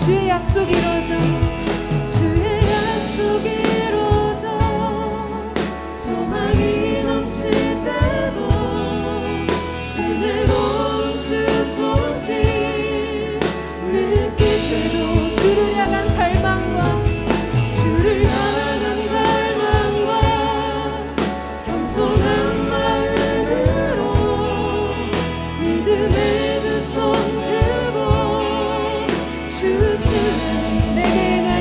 주의 약속 이루어져, 주의 약속 이루어져, 소망이 넘칠 때도 은혜로운 주 손길 느낄 때도 주를 향한 갈망과 주를 향한 갈망과 겸손한 마음으로 믿음의 두 손 들고 주시는 내게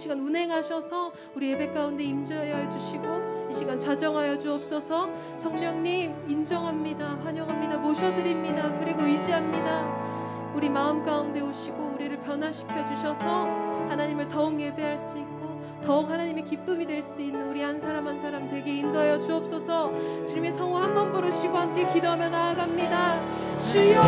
시간 운행하셔서 우리 예배 가운데 임재하여 주시고 이 시간 좌정하여 주옵소서. 성령님 인정합니다. 환영합니다. 모셔드립니다. 그리고 의지합니다. 우리 마음 가운데 오시고 우리를 변화시켜 주셔서 하나님을 더욱 예배할 수 있고 더욱 하나님의 기쁨이 될 수 있는 우리 한 사람 한 사람 되게 인도하여 주옵소서. 주님의 성호 한번 부르시고 함께 기도하며 나아갑니다. 주여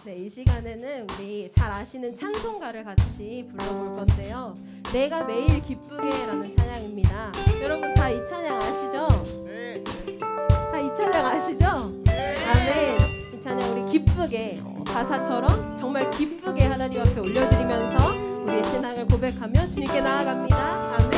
네, 이 시간에는 우리 잘 아시는 찬송가를 같이 불러볼 건데요. 내가 매일 기쁘게 라는 찬양입니다. 여러분 다 이 찬양 아시죠? 네. 다 이 찬양 아시죠? 네. 아멘. 이 찬양 우리 기쁘게 가사처럼 정말 기쁘게 하나님 앞에 올려드리면서 우리의 신앙을 고백하며 주님께 나아갑니다. 아멘.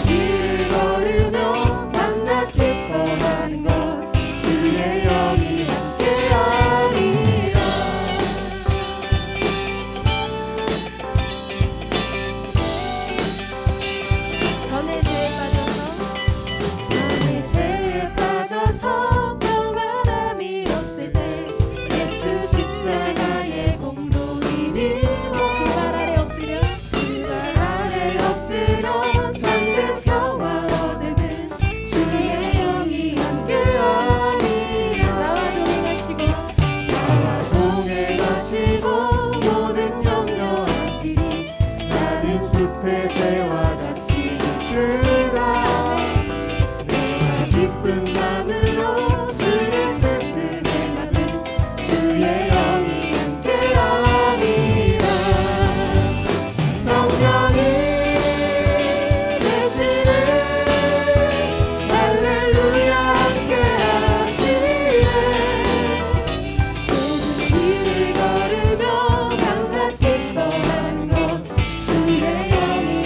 길을 걸으며 감각 기뻐하는 것 주의 영이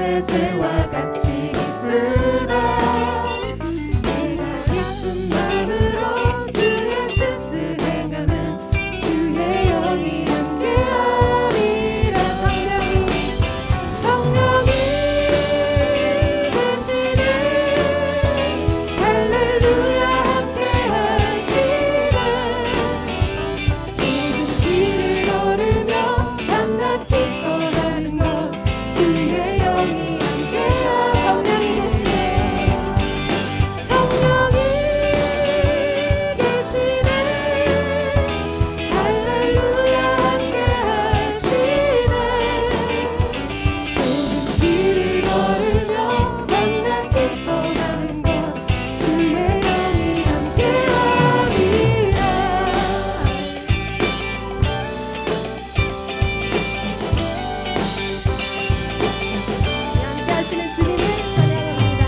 내 새와 같이 기쁘다. 내가 기쁜 마음으로 주의 뜻을 행하면 주의 영이 함께하리라. 성령이 계시네. 할렐루야 함께하시네. 좁은 길을 걸으며 밤낮 기뻐하는 것 주의 영이 함께하. 성령이 계시네. 성령이 계시네. 할렐루야 함께하시네. 좁은 길을 걸으며 밤낮 기뻐하는 것 주의 영이 함께하리라. 함께 하시는 주님을 찬양합니다.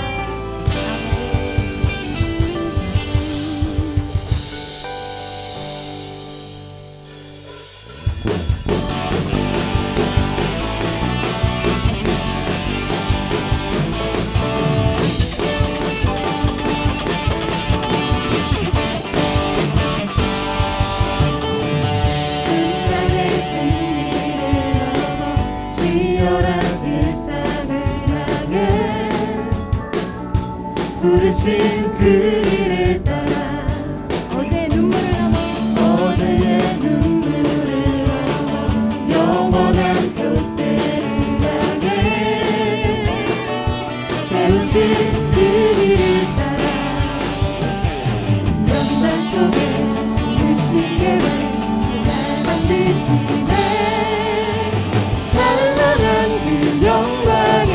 순간의 승리를 넘어 치열한 일상을 향해 부르신 그 일을 따라 어제의 눈물을 넘어 영원한 표대를 향해 세우신 그 일을 따라 연단 속에 지으신 계획 날 만드시네. 찬란한 그 영광의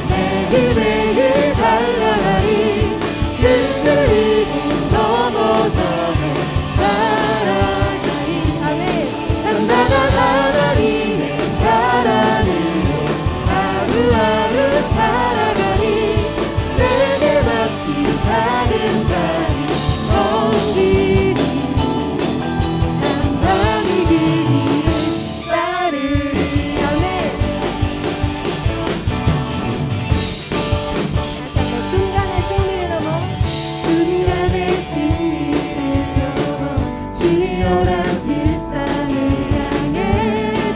매일매일 달려가리. 흔들리고 넘어져도 살아가리. 단단한 하나님의 사랑으로 하루하루 살아가리. 내게 맡긴 작은 자리 섬기리. 한 밤이 그 길을 따르리. 아멘. 순간의 승리를 넘어 치열한 일상을 향해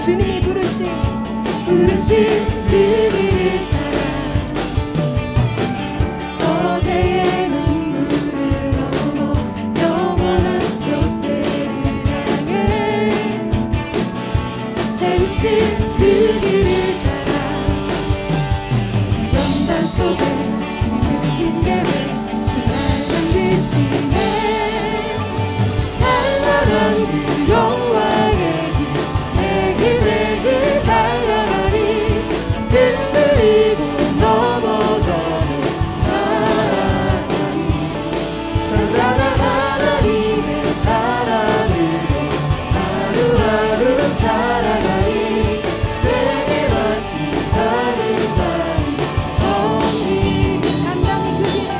주님이 부르신 그 길을 따라 어제의 눈물을 넘어 영원한 표대를 향해 세우신 그 길을 따라 연단 속에 지으신 계획 주날 만드시네. 찬란한 그 영광의 길 매일매일 달려가리. 흔들리고 넘어져도 살아가리. 단단한 하나님의 사랑으로 하루하루 살아가리. 내게 맡긴 작은 자리 섬기리. 단단히 그 길을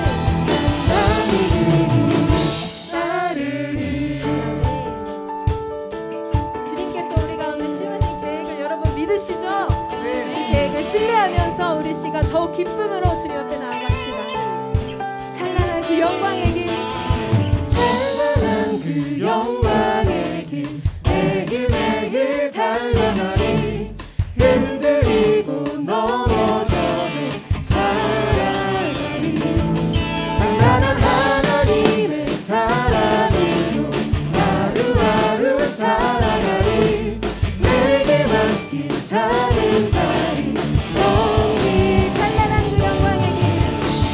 따르리. 주님께서 우리 가운데 심으신 계획을 여러분 믿으시죠? 이 계획을 신뢰하면서 우리 시간 더욱 기쁨으로 주님 앞에 나아갑시다. 찬란한 그 영광의 길, 찬란한 그 영광의 길 매일매일 달려가리. 흔들리고 넘어져도 살아가리. 단단한 하나님의 사랑으로 하루하루 살아가리. 내게 맡긴 작은 자리 섬기. 찬란한 그 영광의 길,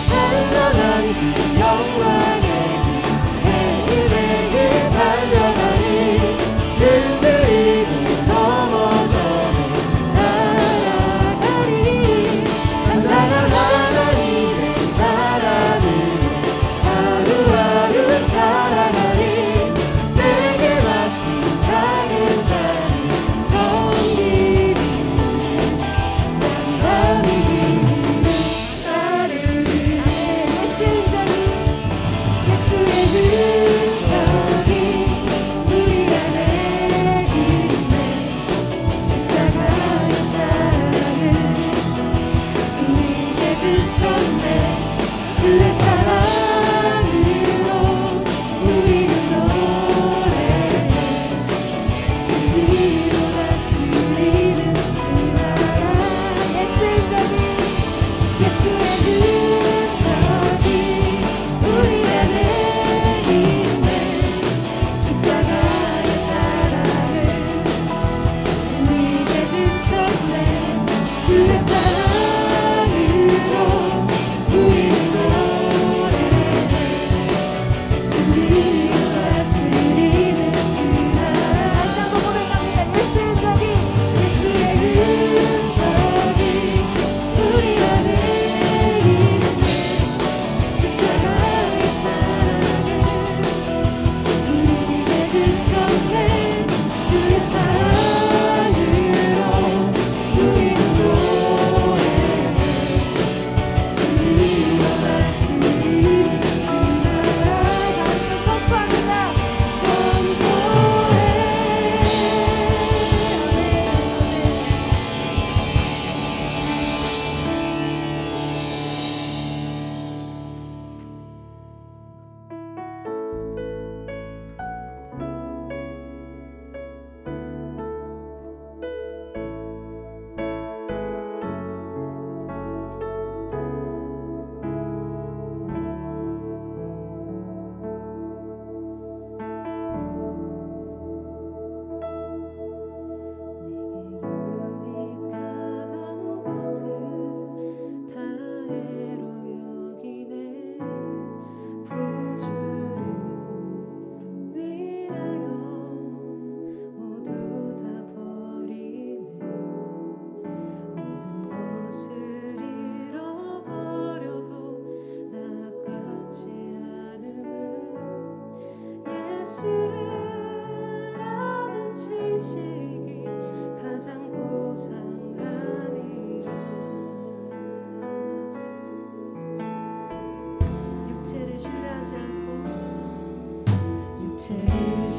찬란한 그 영광의 길 매일매일 달려가리.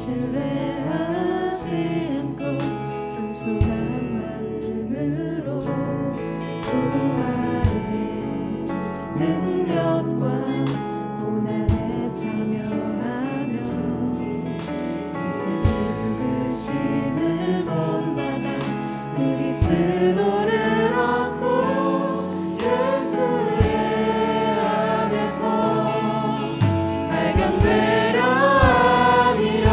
신뢰하지 않고 겸손한 마음으로 부활의 능력과 고난에 참여하며 죽으심을 본받아 그리스도를 얻고 예수의 안에서 발견되려 함이라.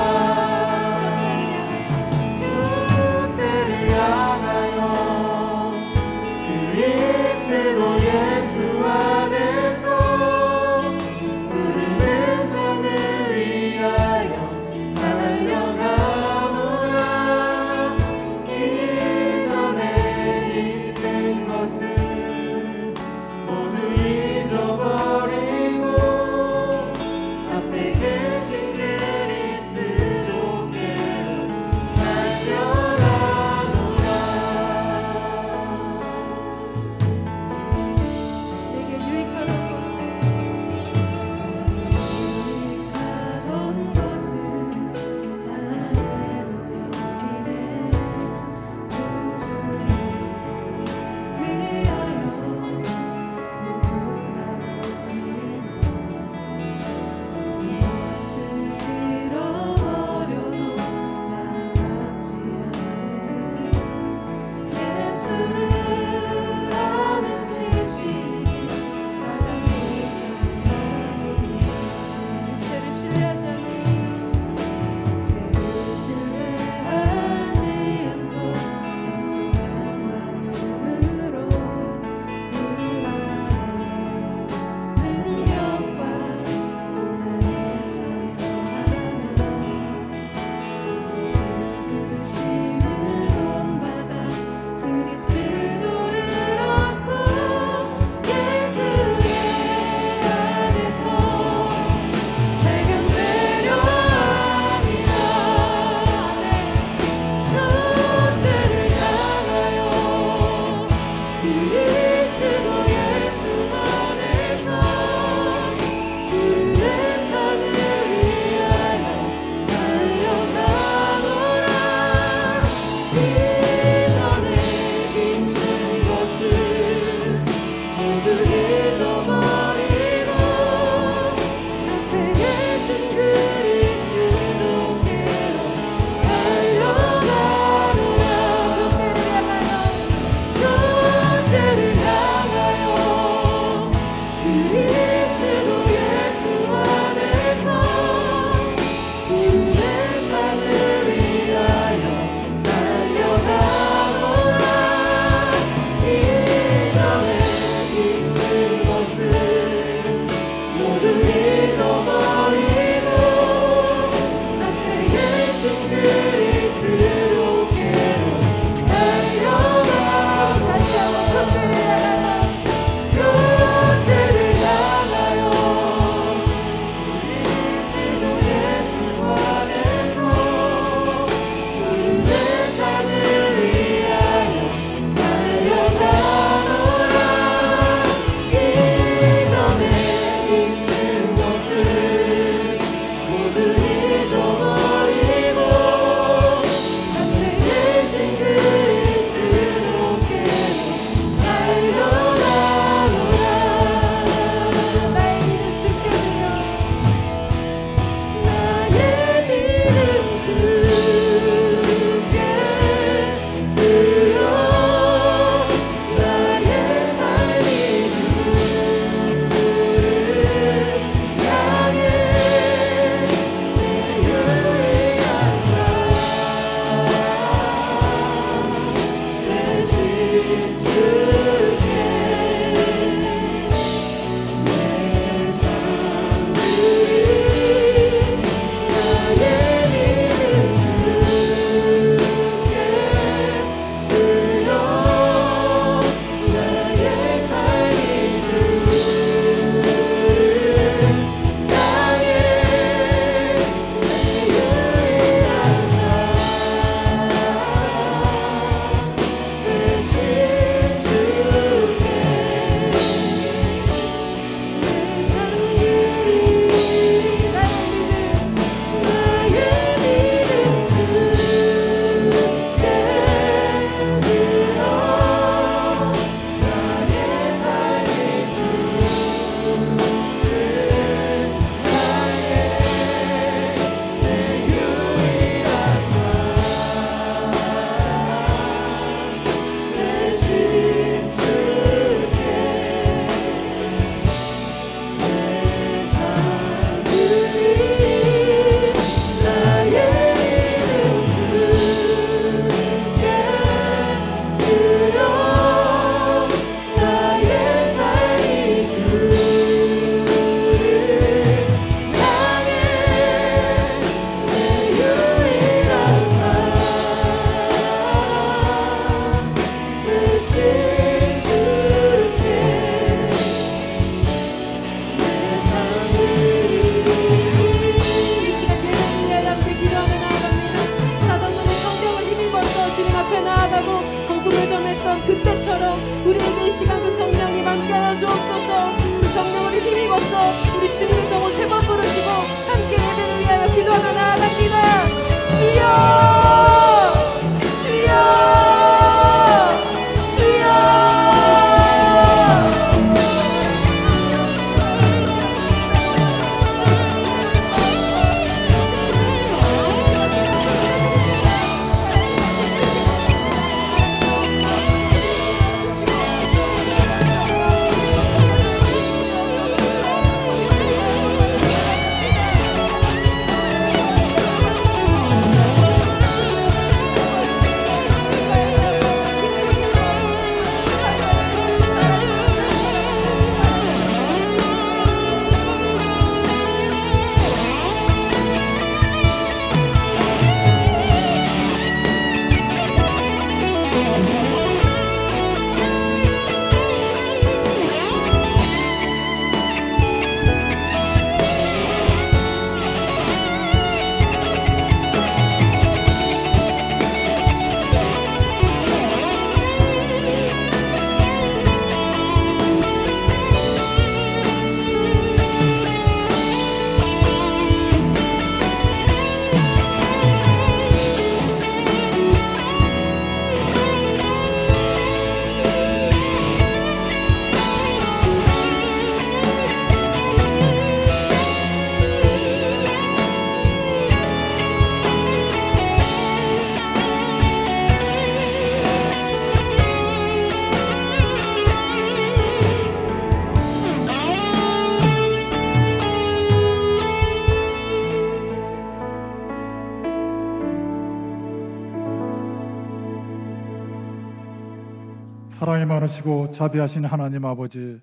사랑이 많으시고 자비하신 하나님 아버지,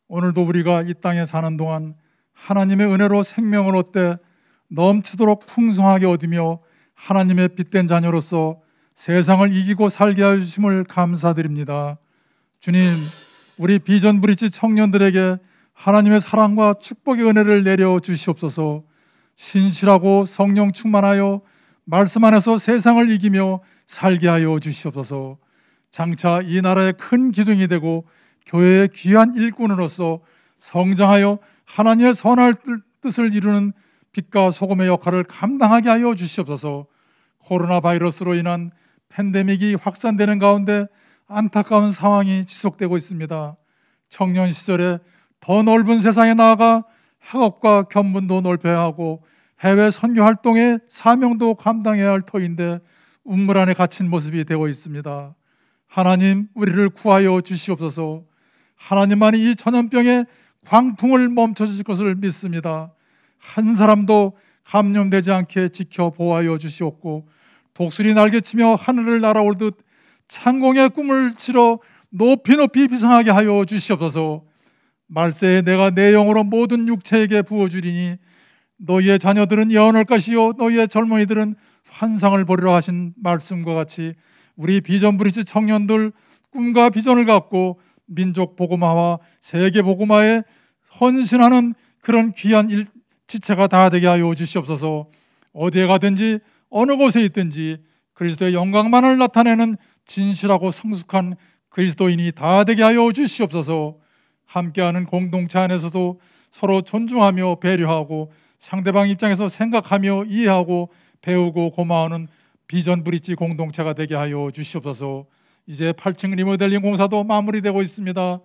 오늘도 우리가 이 땅에 사는 동안 하나님의 은혜로 생명을 얻되 넘치도록 풍성하게 얻으며 하나님의 빛된 자녀로서 세상을 이기고 살게 하여 주심을 감사드립니다. 주님, 우리 비전 브릿지 청년들에게 하나님의 사랑과 축복의 은혜를 내려 주시옵소서. 신실하고 성령 충만하여 말씀 안에서 세상을 이기며 살게 하여 주시옵소서. 장차 이 나라의 큰 기둥이 되고 교회의 귀한 일꾼으로서 성장하여 하나님의 선할 뜻을 이루는 빛과 소금의 역할을 감당하게 하여 주시옵소서. 코로나 바이러스로 인한 팬데믹이 확산되는 가운데 안타까운 상황이 지속되고 있습니다. 청년 시절에 더 넓은 세상에 나아가 학업과 견문도 넓혀야 하고 해외 선교 활동의 사명도 감당해야 할 터인데 운물 안에 갇힌 모습이 되고 있습니다. 하나님, 우리를 구하여 주시옵소서. 하나님만이 이 전염병의 광풍을 멈춰주실 것을 믿습니다. 한 사람도 감염되지 않게 지켜 보호하여 주시옵고, 독수리 날개치며 하늘을 날아올듯 창공의 꿈을 치러 높이 높이 비상하게 하여 주시옵소서. 말세에 내가 내 영으로 모든 육체에게 부어주리니 너희의 자녀들은 예언할 것이요 너희의 젊은이들은 환상을 보리라 하신 말씀과 같이 우리 비전 브릿지 청년들 꿈과 비전을 갖고 민족 복음화와 세계 복음화에 헌신하는 그런 귀한 지체가 다 되게 하여 주시옵소서. 어디에 가든지 어느 곳에 있든지 그리스도의 영광만을 나타내는 진실하고 성숙한 그리스도인이 다 되게 하여 주시옵소서. 함께하는 공동체 안에서도 서로 존중하며 배려하고 상대방 입장에서 생각하며 이해하고 배우고 고마워하는 비전 브릿지 공동체가 되게 하여 주시옵소서. 이제 8층 리모델링 공사도 마무리되고 있습니다.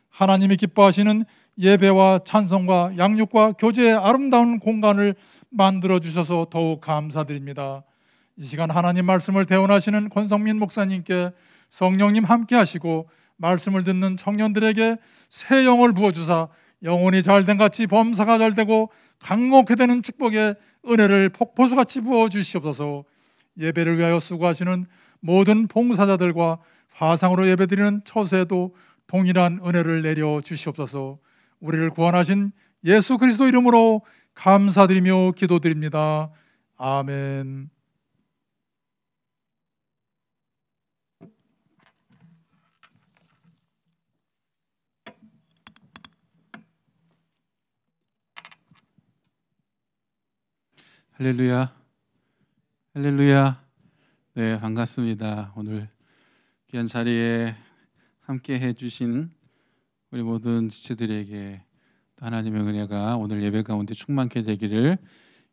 하나님이 기뻐하시는 예배와 찬송과 양육과 교제의 아름다운 공간을 만들어 주셔서 더욱 감사드립니다. 이 시간 하나님 말씀을 대언하시는 권성민 목사님께 성령님 함께 하시고 말씀을 듣는 청년들에게 새 영을 부어주사 영혼이 잘된 같이 범사가 잘되고 강곡해 되는 축복의 은혜를 폭포수같이 부어주시옵소서. 예배를 위하여 수고하시는 모든 봉사자들과 화상으로 예배드리는 처세에도 동일한 은혜를 내려 주시옵소서. 우리를 구원하신 예수 그리스도 이름으로 감사드리며 기도드립니다. 아멘. 할렐루야, 할렐루야. 네, 반갑습니다. 오늘 귀한 자리에 함께 해주신 우리 모든 지체들에게 하나님의 은혜가 오늘 예배 가운데 충만케 되기를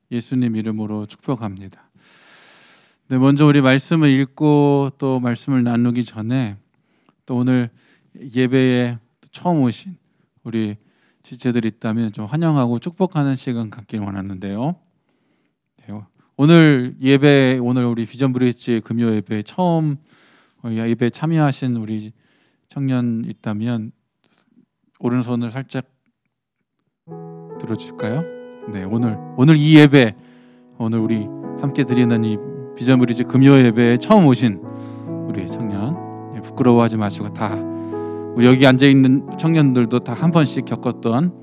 예수님 이름으로 축복합니다. 네, 먼저 우리 말씀을 읽고 또 말씀을 나누기 전에 또 오늘 예배에 처음 오신 우리 지체들이 있다면 좀 환영하고 축복하는 시간 갖기를 원하는데요. 오늘 예배, 오늘 우리 비전 브릿지 금요 예배 처음 예배 참여하신 우리 청년 있다면 오른손을 살짝 들어줄까요? 네, 오늘 이 예배, 오늘 우리 함께 드리는 이 비전 브릿지 금요 예배에 처음 오신 우리 청년, 부끄러워하지 마시고 다 우리 여기 앉아 있는 청년들도 다 한 번씩 겪었던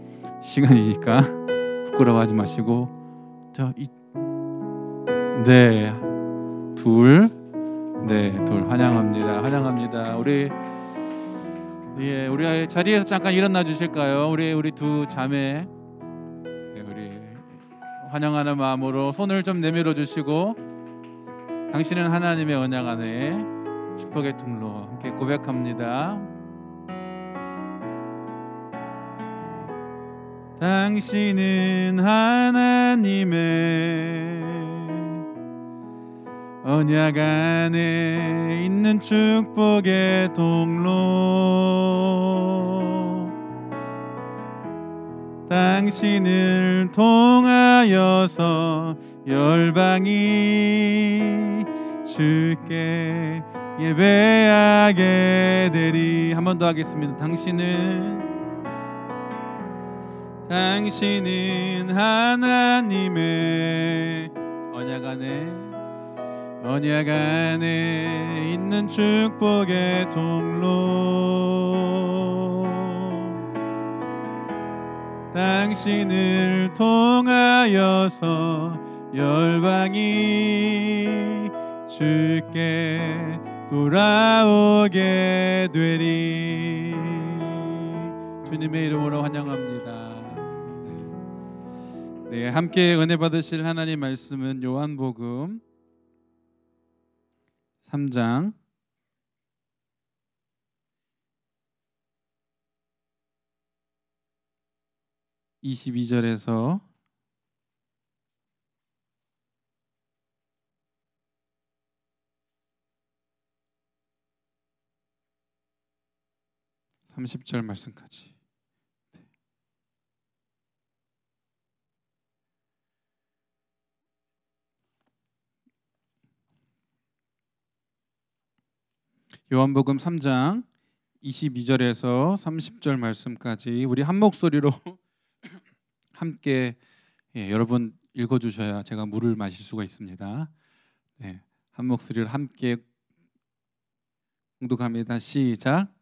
시간이니까 부끄러워하지 마시고 둘 환영합니다. 우리 자리에서 잠깐 일어나 주실까요? 우리 두 자매, 우리 환영하는 마음으로 손을 좀 내밀어 주시고, 당신은 하나님의 언약 안에 축복의 통로 함께 고백합니다. 당신은 하나님의 언약 안에 있는 축복의 통로, 당신을 통하여서 열방이 주께 예배하게 되리. 한 번 더 하겠습니다. 당신은 하나님의 언약 안에 언약 안에 있는 축복의 통로 당신을 통하여서 열방이 주께 돌아오게 되리. 주님의 이름으로 환영합니다. 네, 함께 은혜 받으실 하나님 말씀은 요한복음 3장 22절에서 30절 말씀까지. 요한복음 3장 22절에서 30절 말씀까지 우리 한 목소리로 함께 여러분 읽어주셔야 제가 물을 마실 수가 있습니다. 네, 한 목소리로 함께 공독합니다. 시작.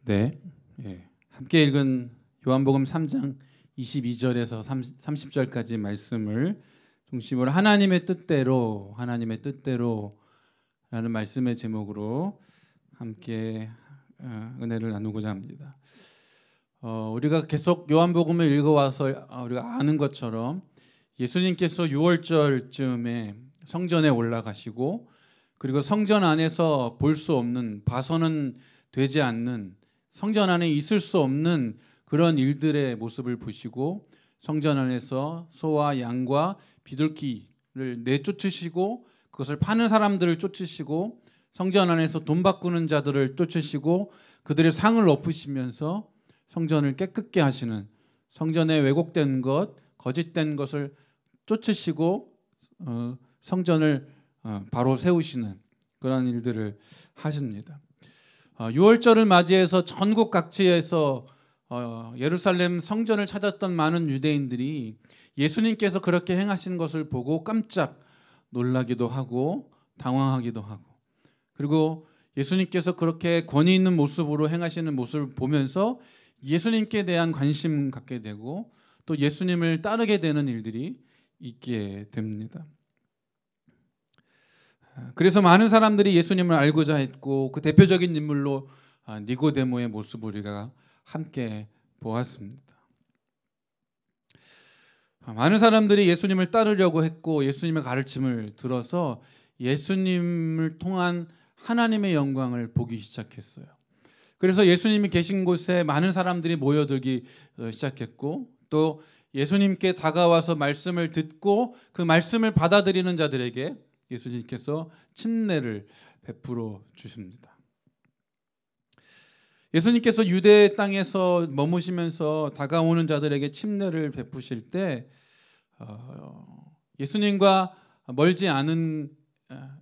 네, 함께 읽은 요한복음 3장 22절에서 30절까지 말씀을 중심으로 하나님의 뜻대로라는 말씀의 제목으로 함께 은혜를 나누고자 합니다. 우리가 계속 요한복음을 읽어와서 우리가 아는 것처럼 예수님께서 6월절쯤에 성전에 올라가시고 그리고 성전 안에서 볼 수 없는, 봐서는 되지 않는, 성전 안에 있을 수 없는 그런 일들의 모습을 보시고 성전 안에서 소와 양과 비둘기를 내쫓으시고 그것을 파는 사람들을 쫓으시고 성전 안에서 돈 바꾸는 자들을 쫓으시고 그들의 상을 엎으시면서 성전을 깨끗게 하시는, 성전에 왜곡된 것, 거짓된 것을 쫓으시고 성전을 바로 세우시는 그런 일들을 하십니다. 6월절을 맞이해서 전국 각지에서 예루살렘 성전을 찾았던 많은 유대인들이 예수님께서 그렇게 행하시는 것을 보고 깜짝 놀라기도 하고 당황하기도 하고, 그리고 예수님께서 그렇게 권위 있는 모습으로 행하시는 모습을 보면서 예수님께 대한 관심 갖게 되고 또 예수님을 따르게 되는 일들이 있게 됩니다. 그래서 많은 사람들이 예수님을 알고자 했고 그 대표적인 인물로 니고데모의 모습을 우리가 함께 보았습니다. 많은 사람들이 예수님을 따르려고 했고 예수님의 가르침을 들어서 예수님을 통한 하나님의 영광을 보기 시작했어요. 그래서 예수님이 계신 곳에 많은 사람들이 모여들기 시작했고 또 예수님께 다가와서 말씀을 듣고 그 말씀을 받아들이는 자들에게 예수님께서 침례를 베풀어 주십니다. 예수님께서 유대 땅에서 머무시면서 다가오는 자들에게 침례를 베푸실 때 예수님과 멀지 않은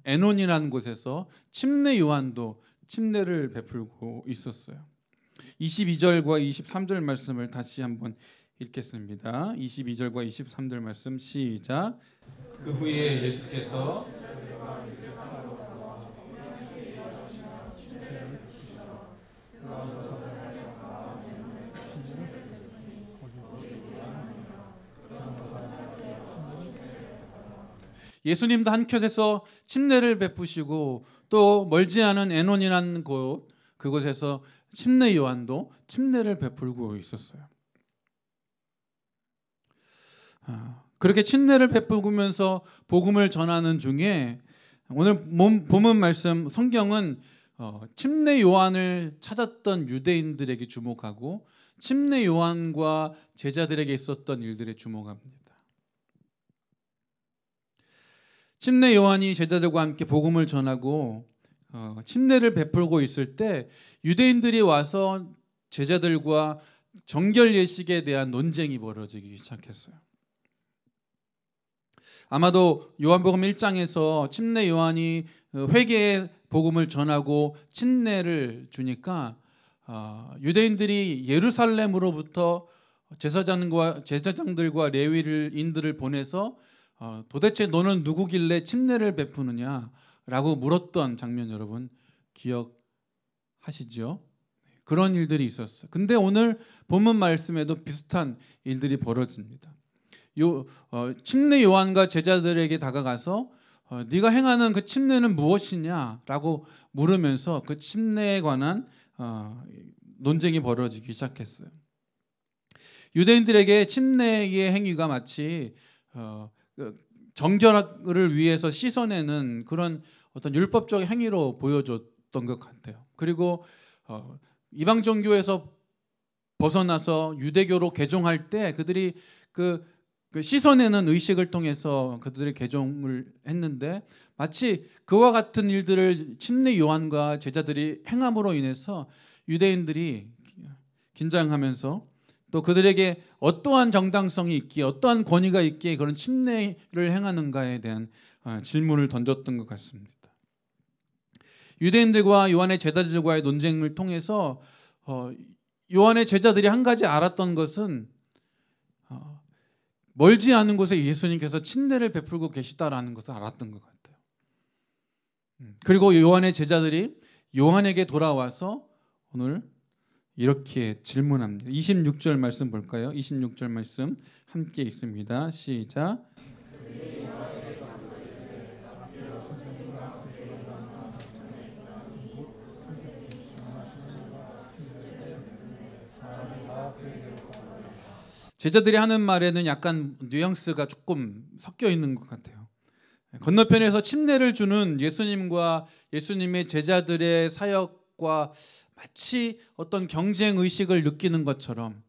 에논이라는 곳에서 침례 요한도 침례를 베풀고 있었어요. 22절과 23절 말씀을 다시 한번 읽겠습니다. 22절과 23절 말씀 시작. 그 후에 예수께서 예수님도 한켠에서 침례를 베푸시고 또 멀지 않은 에논이라는 그곳에서 침례 요한도 침례를 베풀고 있었어요. 그렇게 침례를 베푸면서 복음을 전하는 중에 오늘 본문 말씀 성경은 침례 요한을 찾았던 유대인들에게 주목하고 침례 요한과 제자들에게 있었던 일들에 주목합니다. 침례 요한이 제자들과 함께 복음을 전하고 침례를 베풀고 있을 때 유대인들이 와서 제자들과 정결 예식에 대한 논쟁이 벌어지기 시작했어요. 아마도 요한복음 1장에서 침례 요한이 회개의 복음을 전하고 침례를 주니까 유대인들이 예루살렘으로부터 제사장들과 레위인들을 보내서 도대체 너는 누구길래 침례를 베푸느냐라고 물었던 장면 여러분 기억하시죠? 그런 일들이 있었어요. 근데 오늘 본문 말씀에도 비슷한 일들이 벌어집니다. 침례 요한과 제자들에게 다가가서 네가 행하는 그 침례는 무엇이냐라고 물으면서 그 침례에 관한 논쟁이 벌어지기 시작했어요. 유대인들에게 침례의 행위가 마치 정결을 위해서 씻어내는 그런 어떤 율법적 행위로 보여줬던 것 같아요. 그리고 이방 종교에서 벗어나서 유대교로 개종할 때 그들이 그 씻어내는 의식을 통해서 그들의 개종을 했는데 마치 그와 같은 일들을 침례 요한과 제자들이 행함으로 인해서 유대인들이 긴장하면서 또 그들에게 어떠한 정당성이 있기에 어떠한 권위가 있기에 그런 침례를 행하는가에 대한 질문을 던졌던 것 같습니다. 유대인들과 요한의 제자들과의 논쟁을 통해서 요한의 제자들이 한 가지 알았던 것은 멀지 않은 곳에 예수님께서 침례를 베풀고 계시다라는 것을 알았던 것 같아요. 그리고 요한의 제자들이 요한에게 돌아와서 오늘 이렇게 질문합니다. 26절 말씀 볼까요? 26절 말씀 함께 있습니다. 시작. 제자들이 하는 말에는 약간 뉘앙스가 조금 섞여 있는 것 같아요. 건너편에서 침례를 주는 예수님과 예수님의 제자들의 사역과 마치 어떤 경쟁 의식을 느끼는 것처럼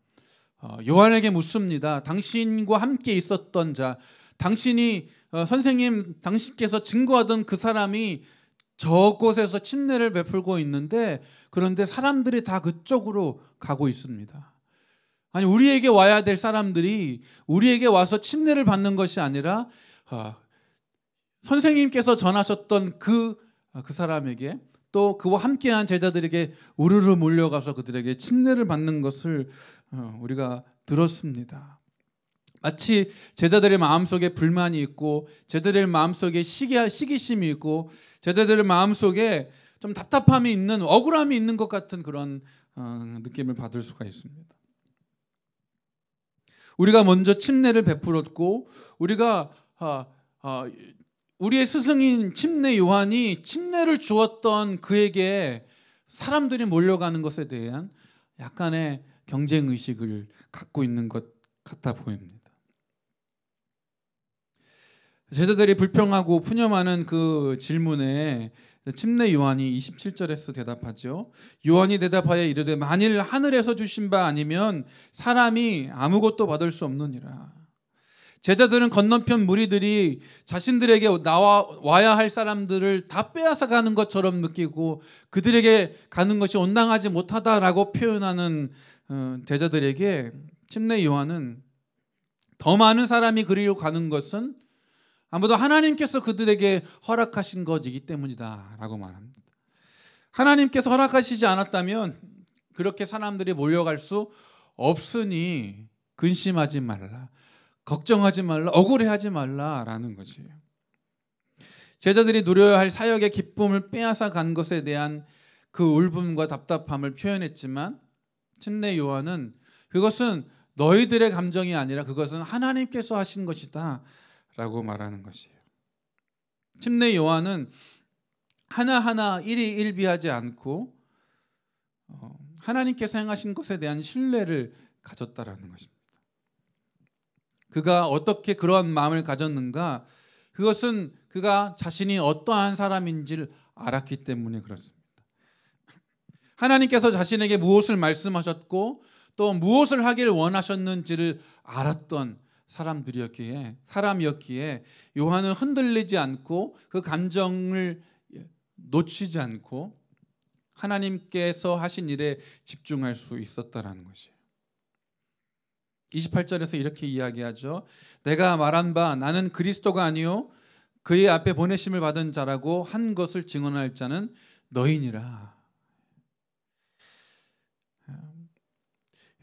요한에게 묻습니다. 당신과 함께 있었던 자, 당신이 선생님, 당신께서 증거하던 그 사람이 저곳에서 침례를 베풀고 있는데 그런데 사람들이 다 그쪽으로 가고 있습니다. 아니 우리에게 와야 될 사람들이 우리에게 와서 침례를 받는 것이 아니라 선생님께서 전하셨던 그 사람에게 또 그와 함께한 제자들에게 우르르 몰려가서 그들에게 침례를 받는 것을 우리가 들었습니다. 마치 제자들의 마음속에 불만이 있고 제자들의 마음속에 시기심이 있고 제자들의 마음속에 좀 답답함이 있는 억울함이 있는 것 같은 그런 느낌을 받을 수가 있습니다. 우리가 먼저 침례를 베풀었고 우리가 우리의 스승인 침례 요한이 침례를 주었던 그에게 사람들이 몰려가는 것에 대한 약간의 경쟁 의식을 갖고 있는 것 같아 보입니다. 제자들이 불평하고 푸념하는 그 질문에 침례 요한이 27절에서 대답하죠. 요한이 대답하여 이르되 만일 하늘에서 주신 바 아니면 사람이 아무것도 받을 수 없느니라. 제자들은 건너편 무리들이 자신들에게 와야 할 사람들을 다 빼앗아 가는 것처럼 느끼고 그들에게 가는 것이 온당하지 못하다라고 표현하는 제자들에게 침례 요한은 더 많은 사람이 그리로 가는 것은 아무도 하나님께서 그들에게 허락하신 것이기 때문이다 라고 말합니다. 하나님께서 허락하시지 않았다면 그렇게 사람들이 몰려갈 수 없으니 근심하지 말라, 걱정하지 말라, 억울해하지 말라라는 것이에요. 제자들이 누려야 할 사역의 기쁨을 빼앗아 간 것에 대한 그 울분과 답답함을 표현했지만 침례 요한은 그것은 너희들의 감정이 아니라 그것은 하나님께서 하신 것이다 라고 말하는 것이에요. 침례 요한은 하나하나 일희일비하지 않고 하나님께서 행하신 것에 대한 신뢰를 가졌다라는 것입니다. 그가 어떻게 그러한 마음을 가졌는가? 그것은 그가 자신이 어떠한 사람인지를 알았기 때문에 그렇습니다. 하나님께서 자신에게 무엇을 말씀하셨고 또 무엇을 하길 원하셨는지를 알았던 사람이었기에 요한은 흔들리지 않고 그 감정을 놓치지 않고 하나님께서 하신 일에 집중할 수 있었다라는 것이에요. 28절에서 이렇게 이야기하죠. 내가 말한 바 나는 그리스도가 아니요 그의 앞에 보내심을 받은 자라고 한 것을 증언할 자는 너희니라.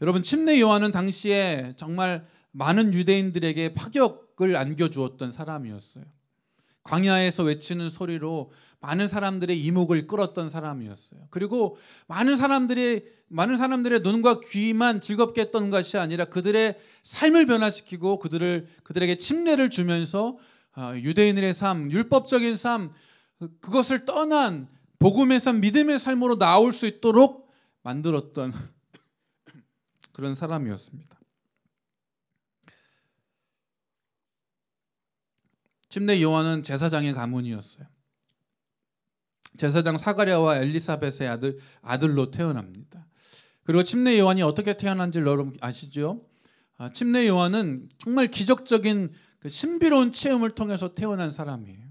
여러분, 침례 요한은 당시에 정말 많은 유대인들에게 파격을 안겨주었던 사람이었어요. 광야에서 외치는 소리로 많은 사람들의 이목을 끌었던 사람이었어요. 그리고 많은 사람들의 눈과 귀만 즐겁게 했던 것이 아니라 그들의 삶을 변화시키고 그들에게 침례를 주면서 유대인들의 삶, 율법적인 삶, 그것을 떠난 복음의 삶, 믿음의 삶으로 나올 수 있도록 만들었던 그런 사람이었습니다. 침례 요한은 제사장의 가문이었어요. 제사장 사가랴와 엘리사벳의 아들로 태어납니다. 그리고 침례 요한이 어떻게 태어난지 여러분 아시죠? 침례 요한은 정말 기적적인 그 신비로운 체험을 통해서 태어난 사람이에요.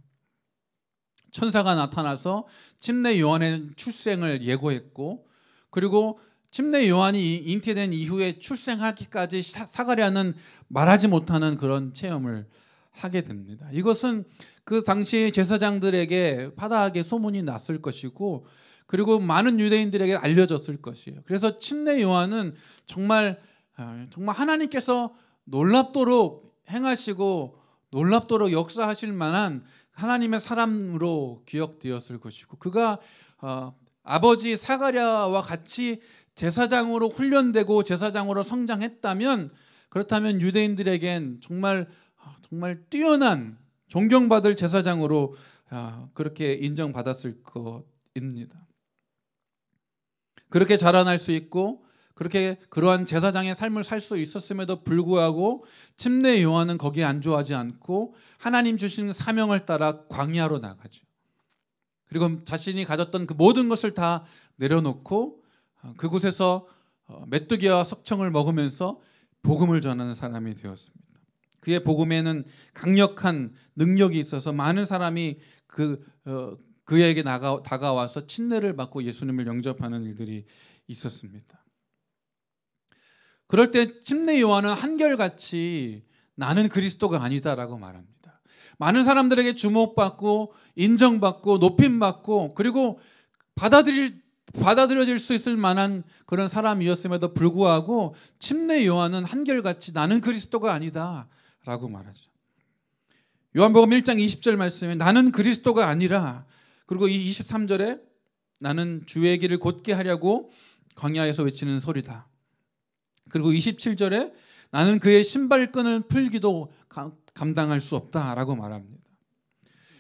천사가 나타나서 침례 요한의 출생을 예고했고, 그리고 침례 요한이 잉태된 이후에 출생하기까지 사가랴는 말하지 못하는 그런 체험을 하게 됩니다. 이것은 그 당시 제사장들에게 파다하게 소문이 났을 것이고, 그리고 많은 유대인들에게 알려졌을 것이에요. 그래서 침례 요한은 정말 하나님께서 놀랍도록 행하시고 놀랍도록 역사하실 만한 하나님의 사람으로 기억되었을 것이고, 그가 아버지 사가랴와 같이 제사장으로 훈련되고 제사장으로 성장했다면, 그렇다면 유대인들에겐 정말 뛰어난 존경받을 제사장으로 그렇게 인정받았을 것입니다. 그렇게 자라날 수 있고 그러한 제사장의 삶을 살 수 있었음에도 불구하고 침례 요한은 거기에 안주하지 않고 하나님 주신 사명을 따라 광야로 나가죠. 그리고 자신이 가졌던 그 모든 것을 다 내려놓고 그곳에서 메뚜기와 석청을 먹으면서 복음을 전하는 사람이 되었습니다. 그의 복음에는 강력한 능력이 있어서 많은 사람이 그에게 다가와서 침례를 받고 예수님을 영접하는 일들이 있었습니다. 그럴 때 침례 요한은 한결같이 나는 그리스도가 아니다라고 말합니다. 많은 사람들에게 주목받고 인정받고 높임받고 그리고 받아들여질 수 있을 만한 그런 사람이었음에도 불구하고 침례 요한은 한결같이 나는 그리스도가 아니다 라고 말하죠. 요한복음 1장 20절 말씀에 나는 그리스도가 아니라, 그리고 이 23절에 나는 주의 길을 곧게 하려고 광야에서 외치는 소리다. 그리고 27절에 나는 그의 신발끈을 풀기도 감당할 수 없다라고 말합니다.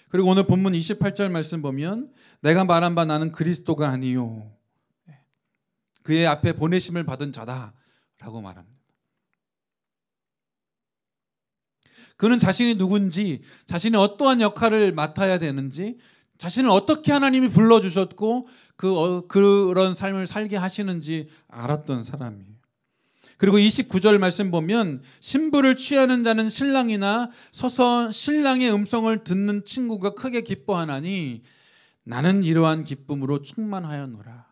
그리고 오늘 본문 28절 말씀 보면 내가 말한 바 나는 그리스도가 아니요 그의 앞에 보내심을 받은 자다라고 말합니다. 그는 자신이 누군지, 자신이 어떠한 역할을 맡아야 되는지, 자신을 어떻게 하나님이 불러주셨고 그런 삶을 살게 하시는지 알았던 사람이에요. 그리고 29절 말씀 보면 신부를 취하는 자는 신랑이나 서서 신랑의 음성을 듣는 친구가 크게 기뻐하나니 나는 이러한 기쁨으로 충만하였노라.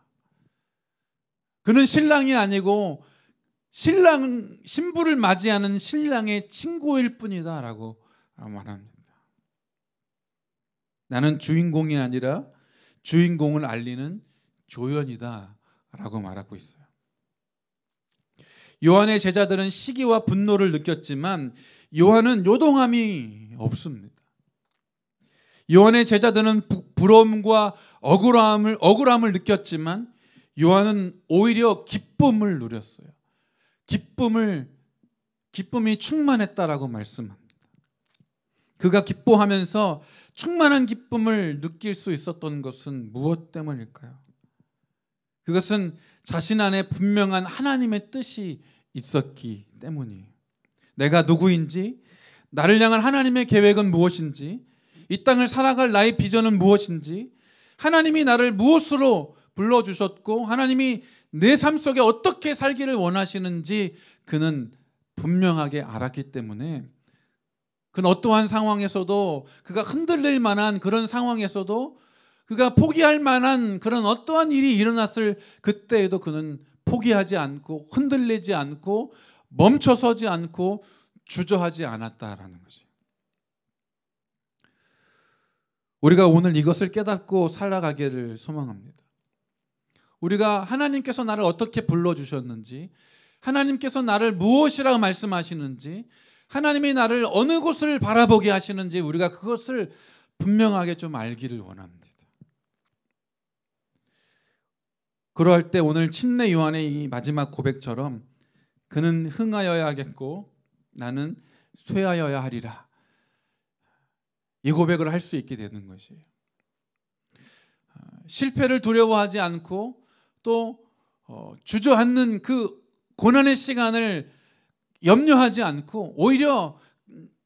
그는 신랑이 아니고 신부를 맞이하는 신랑의 친구일 뿐이다 라고 말합니다. 나는 주인공이 아니라 주인공을 알리는 조연이다 라고 말하고 있어요. 요한의 제자들은 시기와 분노를 느꼈지만 요한은 요동함이 없습니다. 요한의 제자들은 부러움과 억울함을 느꼈지만 요한은 오히려 기쁨을 누렸어요. 기쁨이 충만했다라고 말씀합니다. 그가 기뻐하면서 충만한 기쁨을 느낄 수 있었던 것은 무엇 때문일까요? 그것은 자신 안에 분명한 하나님의 뜻이 있었기 때문이에요. 내가 누구인지, 나를 향한 하나님의 계획은 무엇인지, 이 땅을 살아갈 나의 비전은 무엇인지, 하나님이 나를 무엇으로 불러주셨고 하나님이 내 삶 속에 어떻게 살기를 원하시는지 그는 분명하게 알았기 때문에 그는 어떠한 상황에서도, 그가 흔들릴 만한 그런 상황에서도, 그가 포기할 만한 그런 어떠한 일이 일어났을 그때에도 그는 포기하지 않고 흔들리지 않고 멈춰서지 않고 주저하지 않았다라는 것이. 우리가 오늘 이것을 깨닫고 살아가기를 소망합니다. 우리가 하나님께서 나를 어떻게 불러주셨는지, 하나님께서 나를 무엇이라고 말씀하시는지, 하나님이 나를 어느 곳을 바라보게 하시는지 우리가 그것을 분명하게 좀 알기를 원합니다. 그러할 때 오늘 침례 요한의 이 마지막 고백처럼 그는 흥하여야 하겠고 나는 쇠하여야 하리라, 이 고백을 할 수 있게 되는 것이에요. 실패를 두려워하지 않고 또 주저앉는 그 고난의 시간을 염려하지 않고 오히려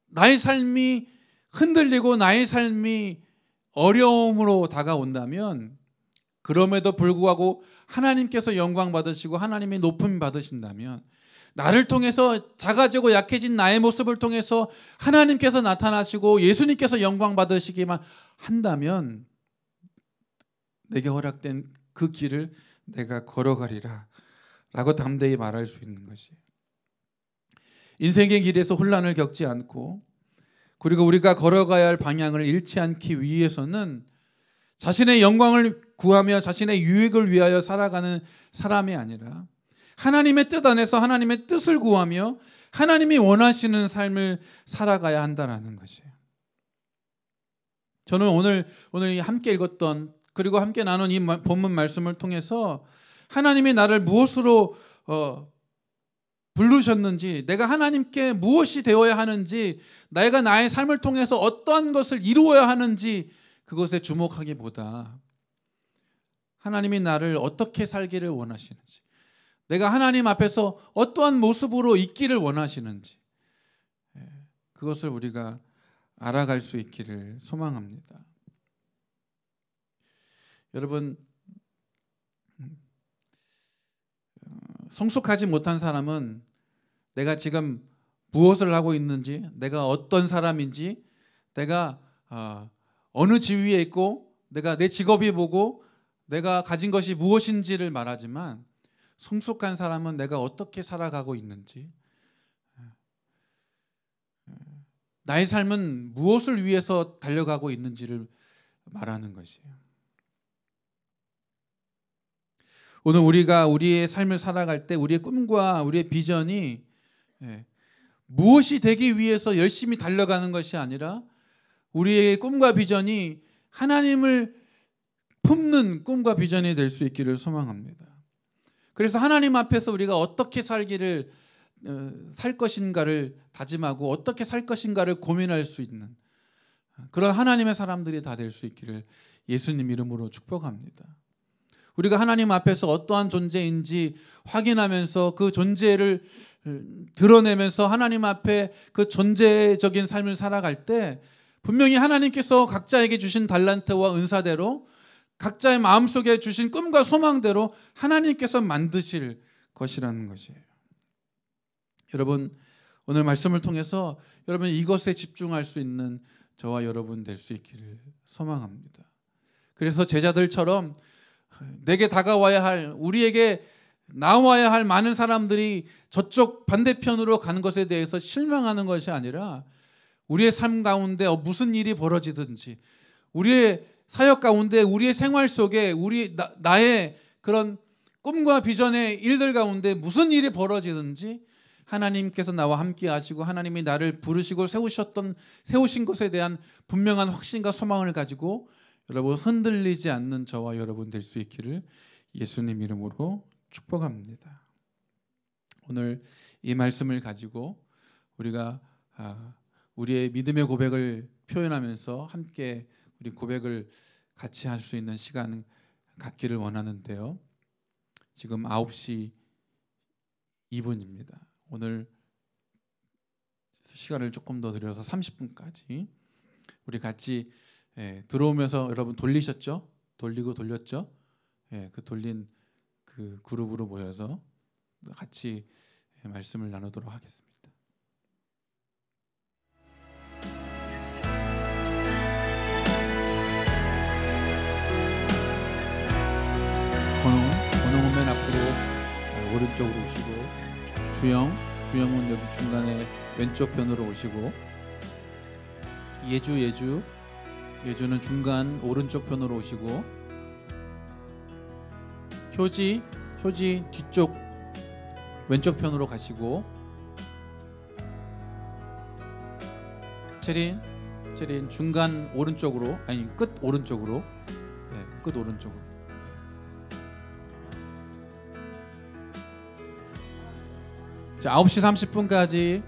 나의 삶이 흔들리고 나의 삶이 어려움으로 다가온다면 그럼에도 불구하고 하나님께서 영광 받으시고 하나님이 높임 받으신다면, 나를 통해서 작아지고 약해진 나의 모습을 통해서 하나님께서 나타나시고 예수님께서 영광 받으시기만 한다면 내게 허락된 그 길을 내가 걸어가리라 라고 담대히 말할 수 있는 것이에요. 인생의 길에서 혼란을 겪지 않고 그리고 우리가 걸어가야 할 방향을 잃지 않기 위해서는 자신의 영광을 구하며 자신의 유익을 위하여 살아가는 사람이 아니라 하나님의 뜻 안에서 하나님의 뜻을 구하며 하나님이 원하시는 삶을 살아가야 한다는 것이에요. 저는 오늘 함께 읽었던 그리고 함께 나눈 이 본문 말씀을 통해서 하나님이 나를 무엇으로 부르셨는지, 내가 하나님께 무엇이 되어야 하는지, 내가 나의 삶을 통해서 어떠한 것을 이루어야 하는지 그것에 주목하기보다 하나님이 나를 어떻게 살기를 원하시는지, 내가 하나님 앞에서 어떠한 모습으로 있기를 원하시는지 그것을 우리가 알아갈 수 있기를 소망합니다. 여러분, 성숙하지 못한 사람은 내가 지금 무엇을 하고 있는지, 내가 어떤 사람인지, 내가 어느 지위에 있고 내가 내 직업이 뭐고 내가 가진 것이 무엇인지를 말하지만, 성숙한 사람은 내가 어떻게 살아가고 있는지, 나의 삶은 무엇을 위해서 달려가고 있는지를 말하는 것이에요. 오늘 우리가 우리의 삶을 살아갈 때 우리의 꿈과 우리의 비전이 무엇이 되기 위해서 열심히 달려가는 것이 아니라 우리의 꿈과 비전이 하나님을 품는 꿈과 비전이 될 수 있기를 소망합니다. 그래서 하나님 앞에서 우리가 어떻게 살 것인가를 다짐하고 어떻게 살 것인가를 고민할 수 있는 그런 하나님의 사람들이 다 될 수 있기를 예수님 이름으로 축복합니다. 우리가 하나님 앞에서 어떠한 존재인지 확인하면서 그 존재를 드러내면서 하나님 앞에 그 존재적인 삶을 살아갈 때 분명히 하나님께서 각자에게 주신 달란트와 은사대로 각자의 마음속에 주신 꿈과 소망대로 하나님께서 만드실 것이라는 것이에요. 여러분, 오늘 말씀을 통해서 여러분 이것에 집중할 수 있는 저와 여러분 될 수 있기를 소망합니다. 그래서 제자들처럼 내게 다가와야 할, 우리에게 나와야 할 많은 사람들이 저쪽 반대편으로 가는 것에 대해서 실망하는 것이 아니라 우리의 삶 가운데 무슨 일이 벌어지든지, 우리의 사역 가운데, 우리의 생활 속에 나의 그런 꿈과 비전의 일들 가운데 무슨 일이 벌어지든지 하나님께서 나와 함께 하시고 하나님이 나를 부르시고 세우신 것에 대한 분명한 확신과 소망을 가지고 여러분 흔들리지 않는 저와 여러분 될 수 있기를 예수님 이름으로 축복합니다. 오늘 이 말씀을 가지고 우리가 우리의 믿음의 고백을 표현하면서 함께 우리 고백을 같이 할 수 있는 시간 갖기를 원하는데요. 지금 9시 2분입니다. 오늘 시간을 조금 더 드려서 30분까지 우리 같이 들어오면서 여러분 돌리셨죠? 돌리고 돌렸죠? 그 돌린 그 그룹으로 모여서 같이 말씀을 나누도록 하겠습니다. 권홍은 맨 앞으로 오른쪽으로 오시고, 주영은 여기 중간에 왼쪽 편으로 오시고, 예주는 중간 오른쪽 편으로 오시고, 효지 뒤쪽 왼쪽 편으로 가시고, 체린 중간 오른쪽으로, 아니 끝 오른쪽으로, 끝 오른쪽으로. 자, 9시 30분까지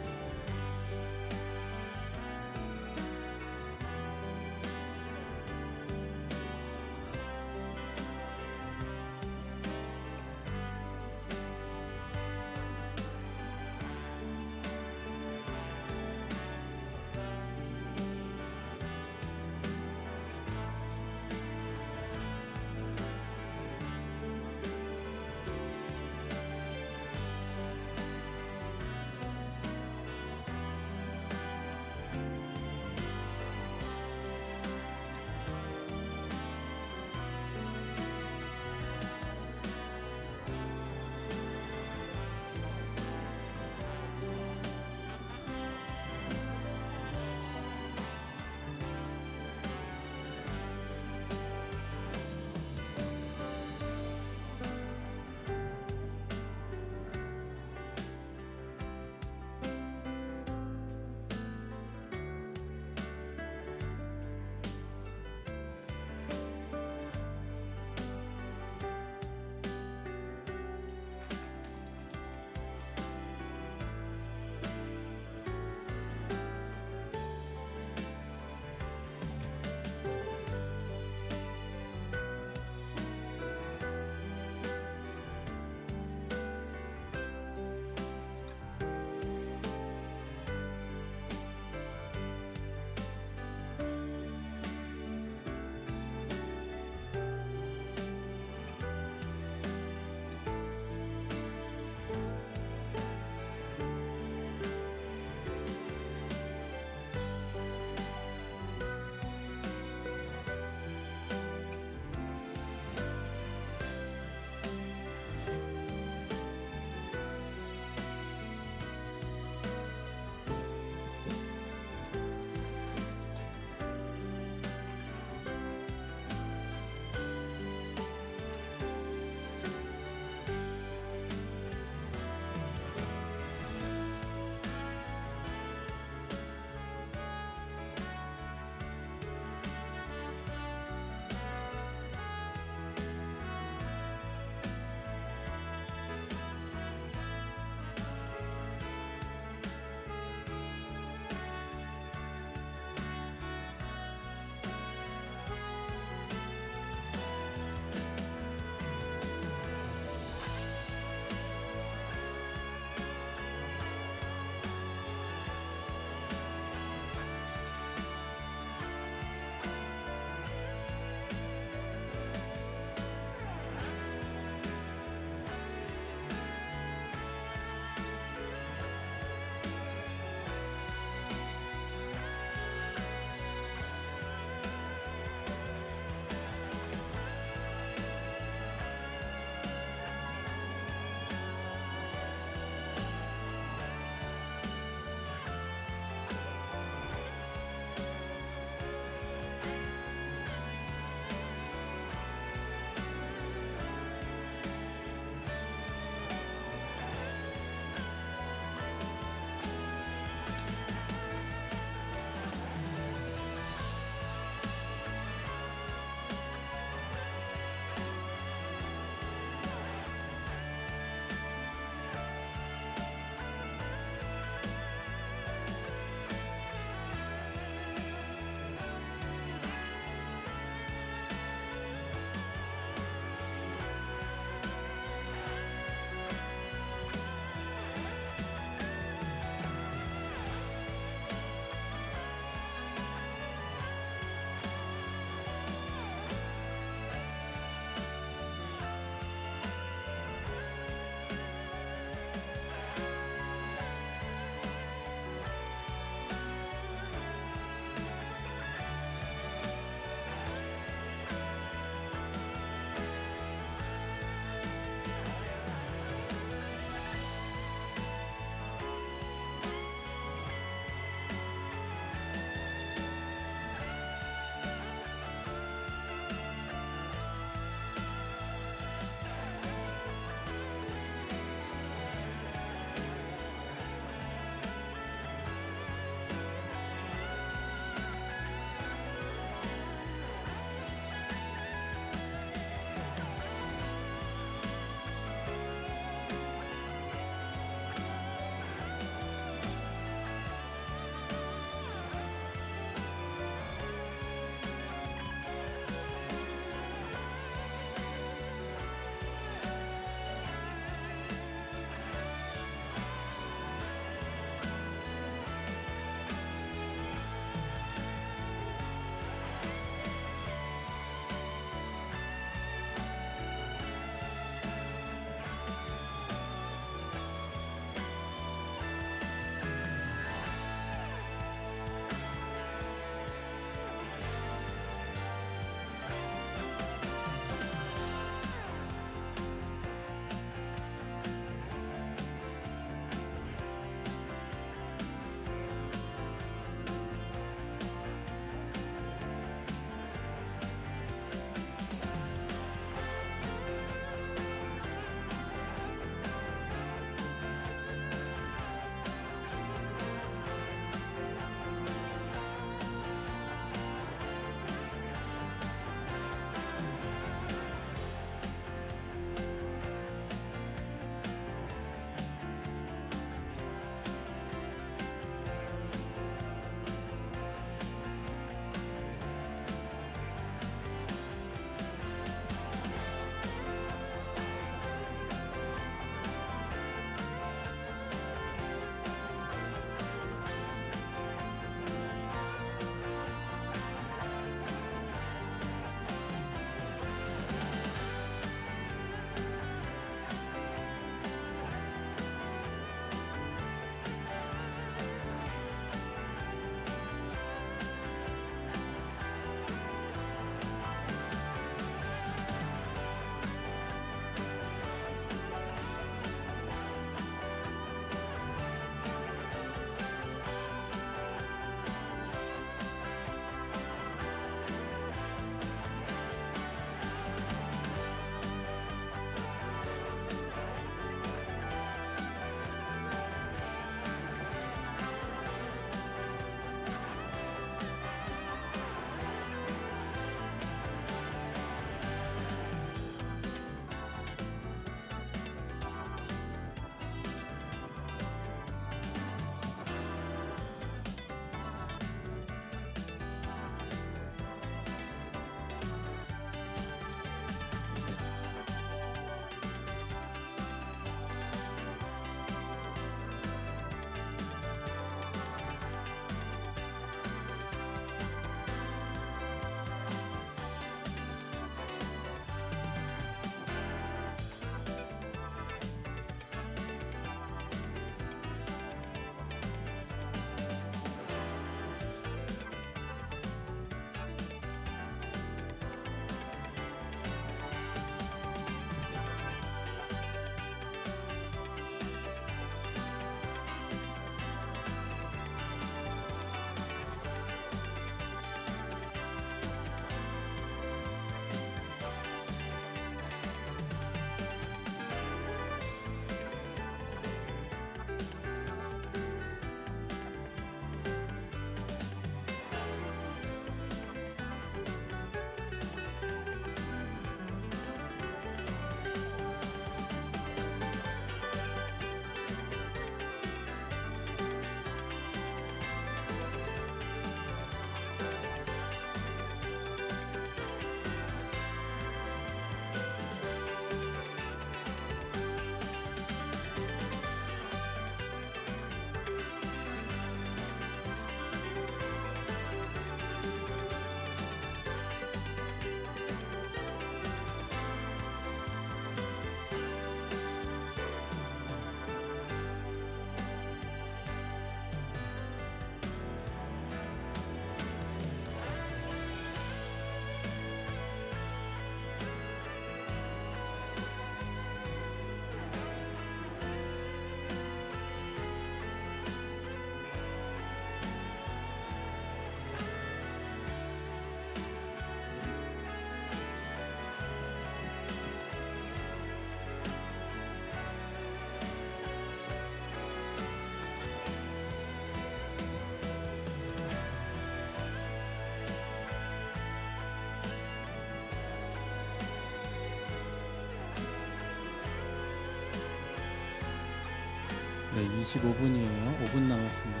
네, 25분이에요. 5분 남았습니다.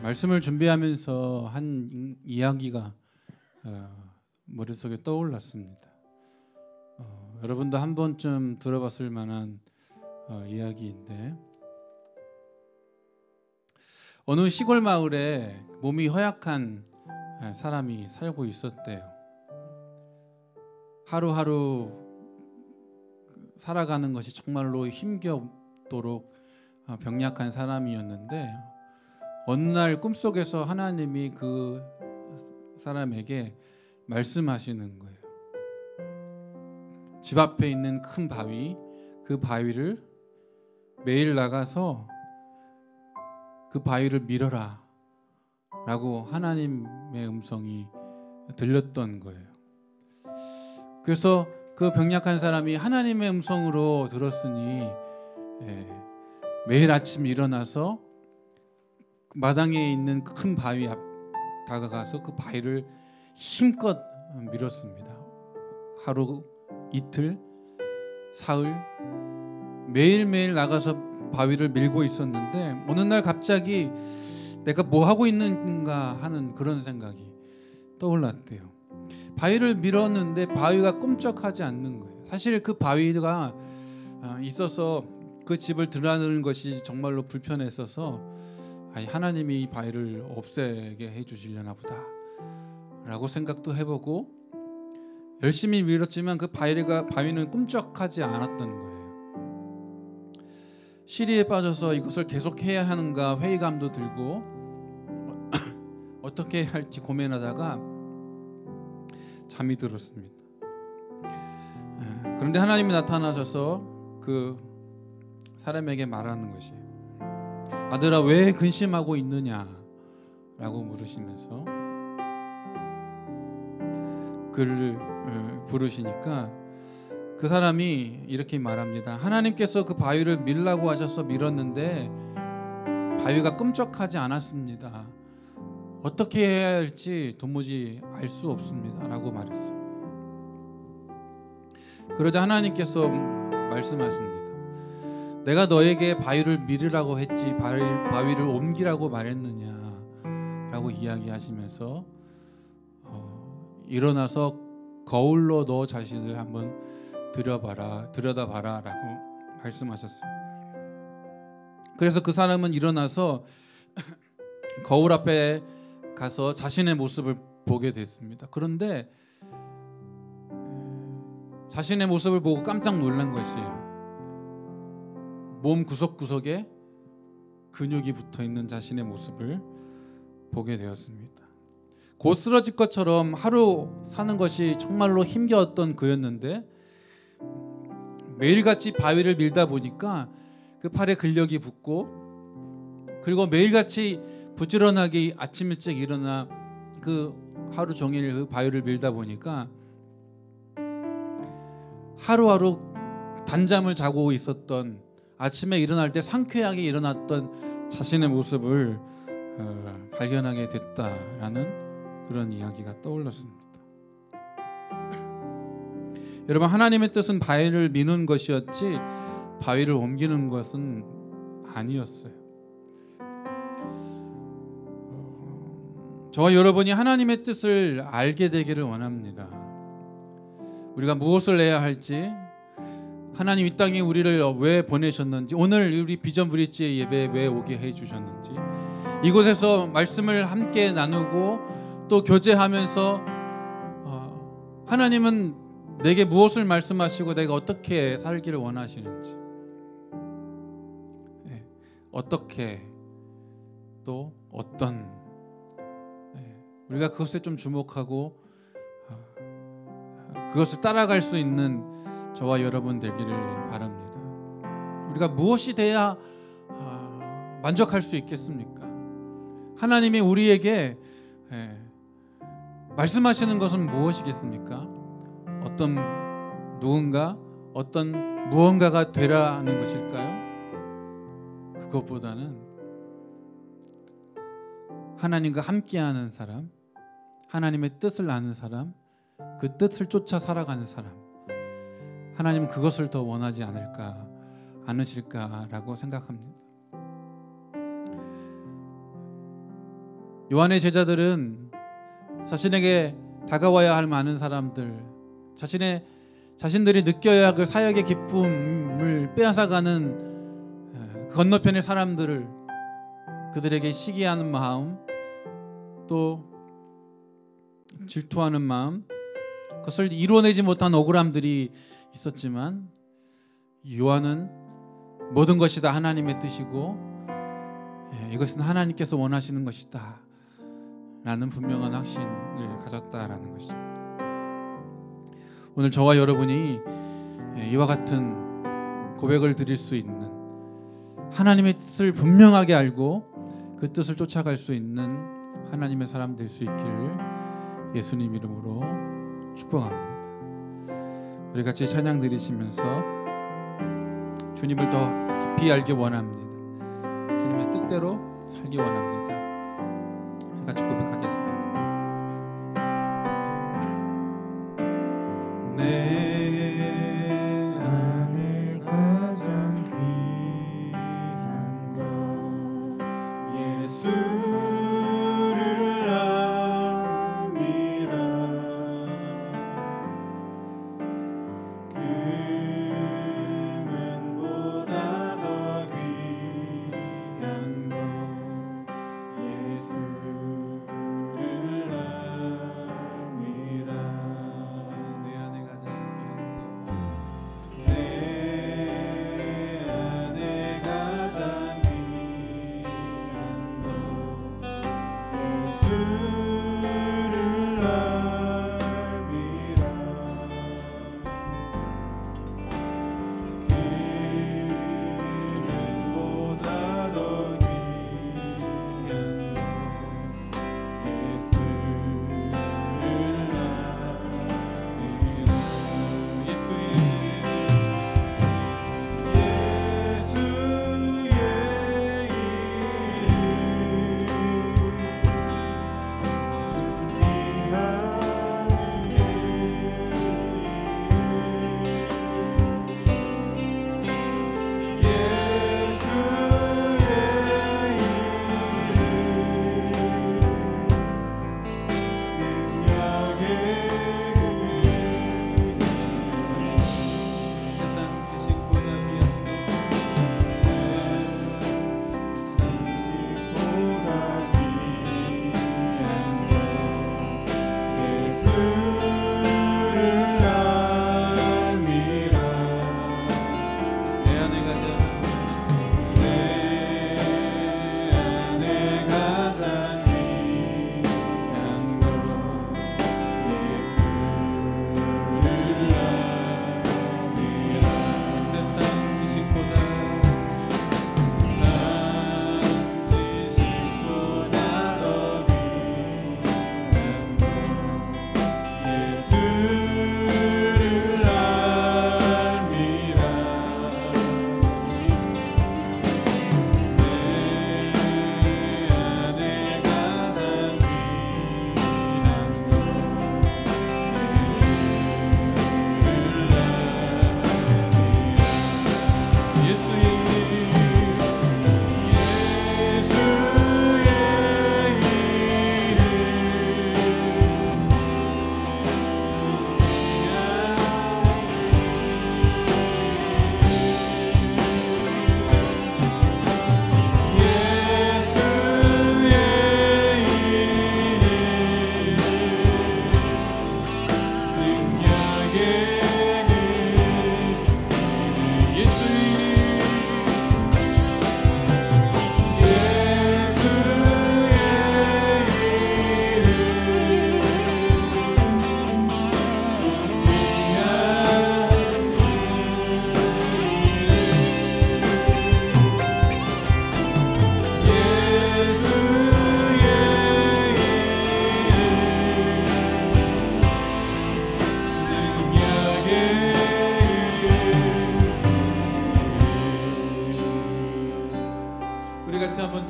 말씀을 준비하면서 한 이야기가 머릿속에 떠올랐습니다. 여러분도 한 번쯤 들어봤을 만한 이야기인데, 어느 시골 마을에 몸이 허약한 사람이 살고 있었대요. 하루하루 살아가는 것이 정말로 힘겹도록 병약한 사람이었는데, 어느 날 꿈속에서 하나님이 그 사람에게 말씀하시는 거예요. 집 앞에 있는 큰 바위, 그 바위를 매일 나가서 그 바위를 밀어라 라고 하나님의 음성이 들렸던 거예요. 그래서 그 병약한 사람이 하나님의 음성으로 들었으니 매일 아침 일어나서 마당에 있는 큰 바위 앞 다가가서 그 바위를 힘껏 밀었습니다. 하루, 이틀, 사흘, 매일매일 나가서 바위를 밀고 있었는데, 어느 날 갑자기 내가 뭐 하고 있는가 하는 그런 생각이 떠올랐대요. 바위를 밀었는데 바위가 꿈쩍하지 않는 거예요. 사실 그 바위가 있어서 그 집을 드나드는 것이 정말로 불편했어서 하나님이 이 바위를 없애게 해주시려나 보다 라고 생각도 해보고 열심히 밀었지만 그 바위는 꿈쩍하지 않았던 거예요. 시리에 빠져서 이것을 계속 해야 하는가 회의감도 들고 어떻게 해야 할지 고민하다가 잠이 들었습니다. 그런데 하나님이 나타나셔서 그 사람에게 말하는 것이에요. 아들아, 왜 근심하고 있느냐 라고 물으시면서 그를 부르시니까 그 사람이 이렇게 말합니다. 하나님께서 그 바위를 밀라고 하셔서 밀었는데 바위가 꿈쩍하지 않았습니다. 어떻게 해야 할지 도무지 알 수 없습니다 라고 말했어요. 그러자 하나님께서 말씀하십니다. 내가 너에게 바위를 밀으라고 했지 바위를 옮기라고 말했느냐 라고 이야기하시면서 일어나서 거울로 너 자신을 한번 들여다봐라 라고 말씀하셨어요. 그래서 그 사람은 일어나서 거울 앞에 가서 자신의 모습을 보게 됐습니다. 그런데 자신의 모습을 보고 깜짝 놀란 것이에요. 몸 구석구석에 근육이 붙어있는 자신의 모습을 보게 되었습니다. 곧 쓰러질 것처럼 하루 사는 것이 정말로 힘겨웠던 그였는데, 매일같이 바위를 밀다 보니까 그 팔에 근력이 붙고, 그리고 매일같이 부지런하게 아침 일찍 일어나 그 하루 종일 그 바위를 밀다 보니까 하루하루 단잠을 자고 있었던, 아침에 일어날 때 상쾌하게 일어났던 자신의 모습을 발견하게 됐다라는 그런 이야기가 떠올랐습니다. 여러분, 하나님의 뜻은 바위를 미는 것이었지 바위를 옮기는 것은 아니었어요. 저와 여러분이 하나님의 뜻을 알게 되기를 원합니다. 우리가 무엇을 해야 할지, 하나님 이 땅에 우리를 왜 보내셨는지, 오늘 우리 비전 브릿지의 예배에 왜 오게 해주셨는지, 이곳에서 말씀을 함께 나누고 또 교제하면서 하나님은 내게 무엇을 말씀하시고 내가 어떻게 살기를 원하시는지, 어떻게 또 어떤, 우리가 그것에 좀 주목하고 그것을 따라갈 수 있는 저와 여러분 되기를 바랍니다. 우리가 무엇이 돼야 만족할 수 있겠습니까? 하나님이 우리에게 말씀하시는 것은 무엇이겠습니까? 어떤 누군가, 어떤 무언가가 되라는 것일까요? 그것보다는 하나님과 함께하는 사람, 하나님의 뜻을 아는 사람, 그 뜻을 쫓아 살아가는 사람, 하나님은 그것을 더 원하지 않으실까라고 생각합니다. 요한의 제자들은 자신에게 다가와야 할 많은 사람들, 자신들이 느껴야 할 그 사역의 기쁨을 빼앗아가는 건너편의 사람들을, 그들에게 시기하는 마음, 또 질투하는 마음, 그것을 이루어내지 못한 억울함들이 있었지만, 요한은 모든 것이 다 하나님의 뜻이고 이것은 하나님께서 원하시는 것이다 라는 분명한 확신을 가졌다라는 것입니다. 오늘 저와 여러분이 이와 같은 고백을 드릴 수 있는, 하나님의 뜻을 분명하게 알고 그 뜻을 쫓아갈 수 있는 하나님의 사람 될 수 있기를 예수님 이름으로 축복합니다. 우리 같이 찬양 드리시면서 주님을 더 깊이 알기 원합니다. 주님의 뜻대로 살기 원합니다. 우리 같이 고백하겠습니다. 내 안에 가장 귀한 것 예수를 알미라. 금은보다 더 귀한 것 예수를 알미라. 내 안에 가장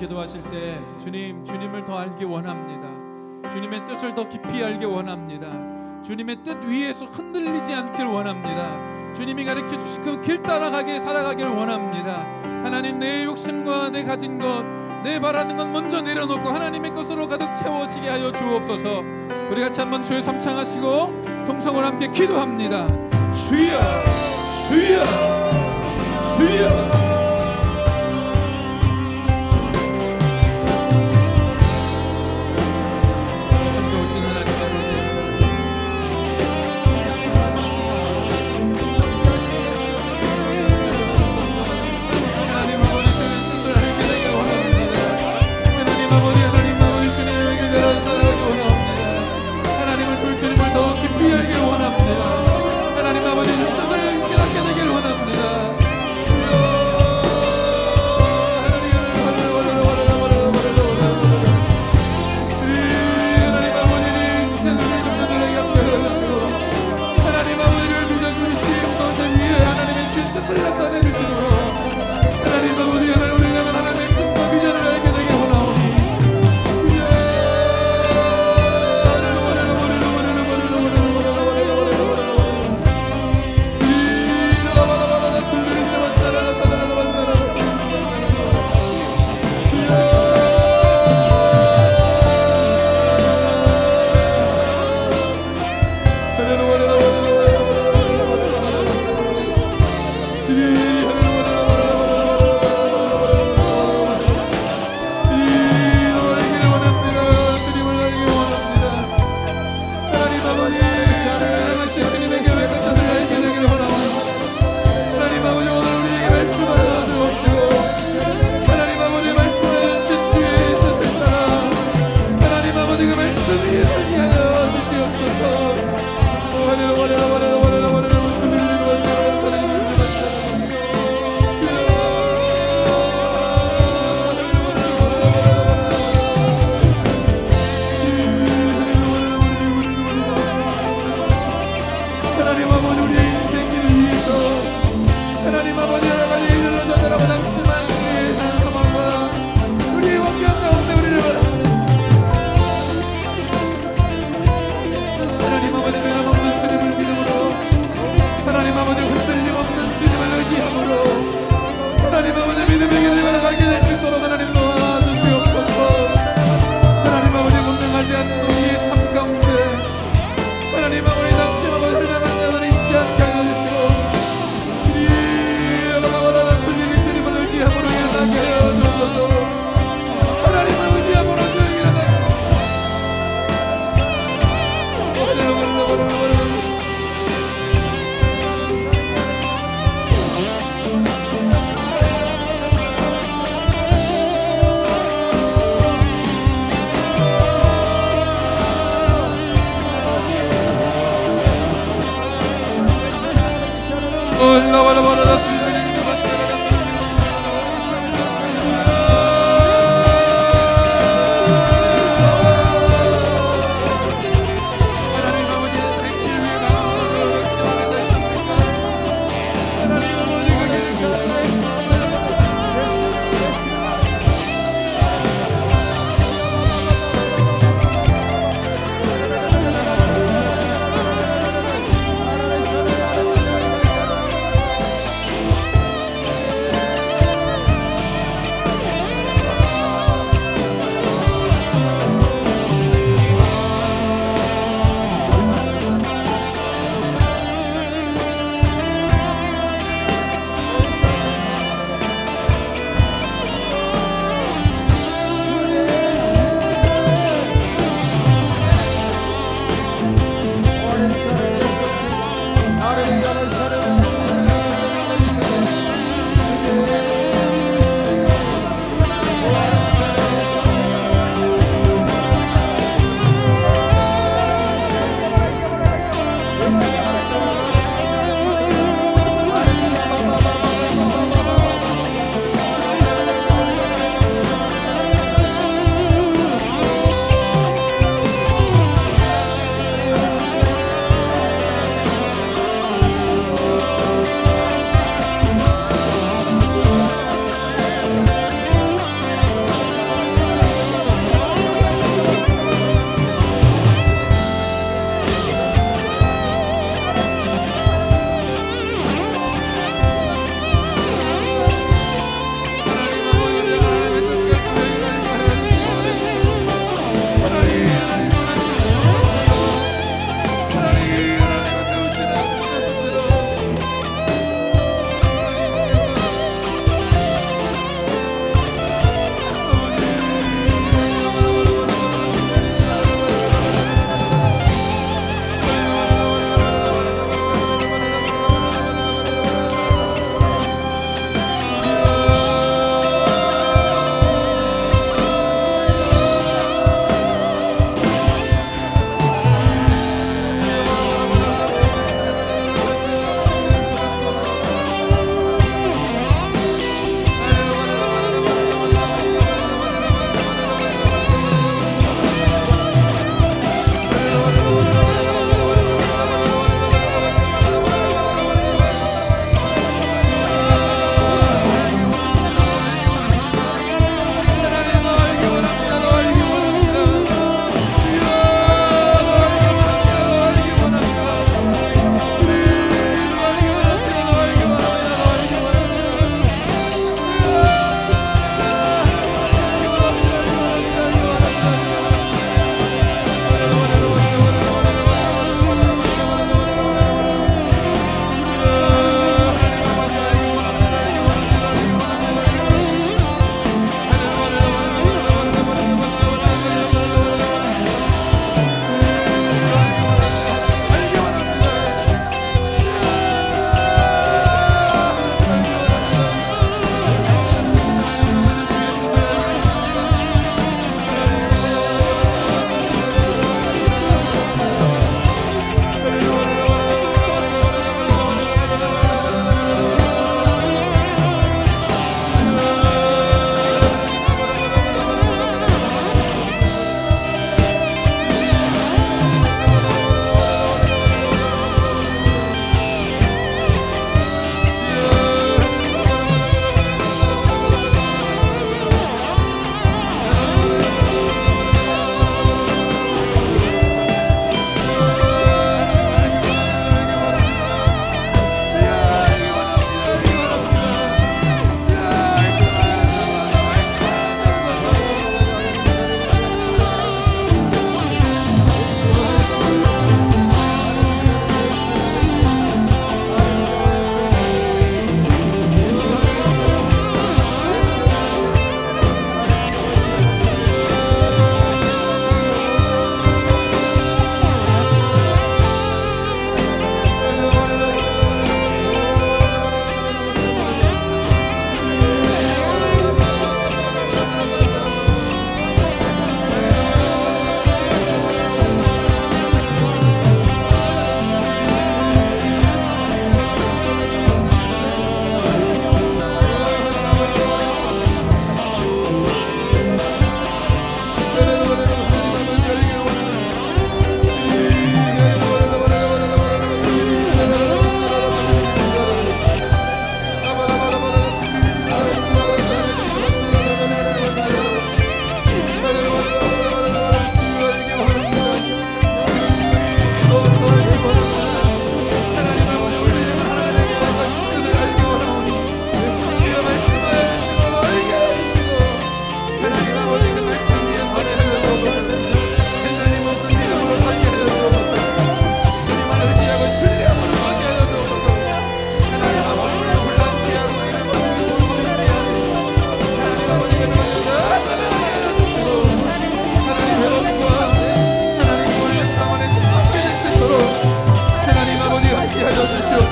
기도하실 때 주님을 더 알기 원합니다. 주님의 뜻을 더 깊이 알기 원합니다. 주님의 뜻 위에서 흔들리지 않길 원합니다. 주님이 가르쳐 주신 그 길 따라가게 살아가길 원합니다. 하나님, 내 욕심과 내 가진 것, 내 바라는 건 먼저 내려놓고 하나님의 것으로 가득 채워지게 하여 주옵소서. 우리 같이 한번 주의 삼창하시고 동성을 함께 기도합니다. 주여 주여 주여.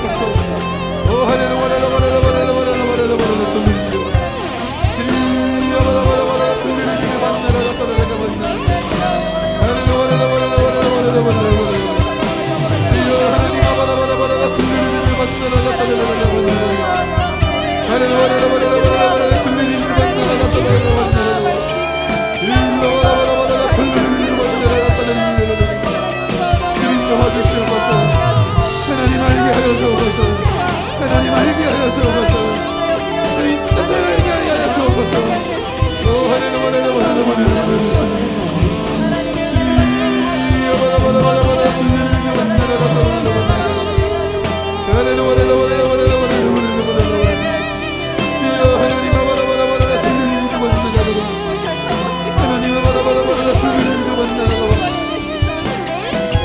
주시옵소서. 오 할렐루야 하나님 알게 하여 주옵소서. 하나님 알게 하여 주옵소서. 주님 뜻을 알게 하여 주옵소서. 오 할렐루야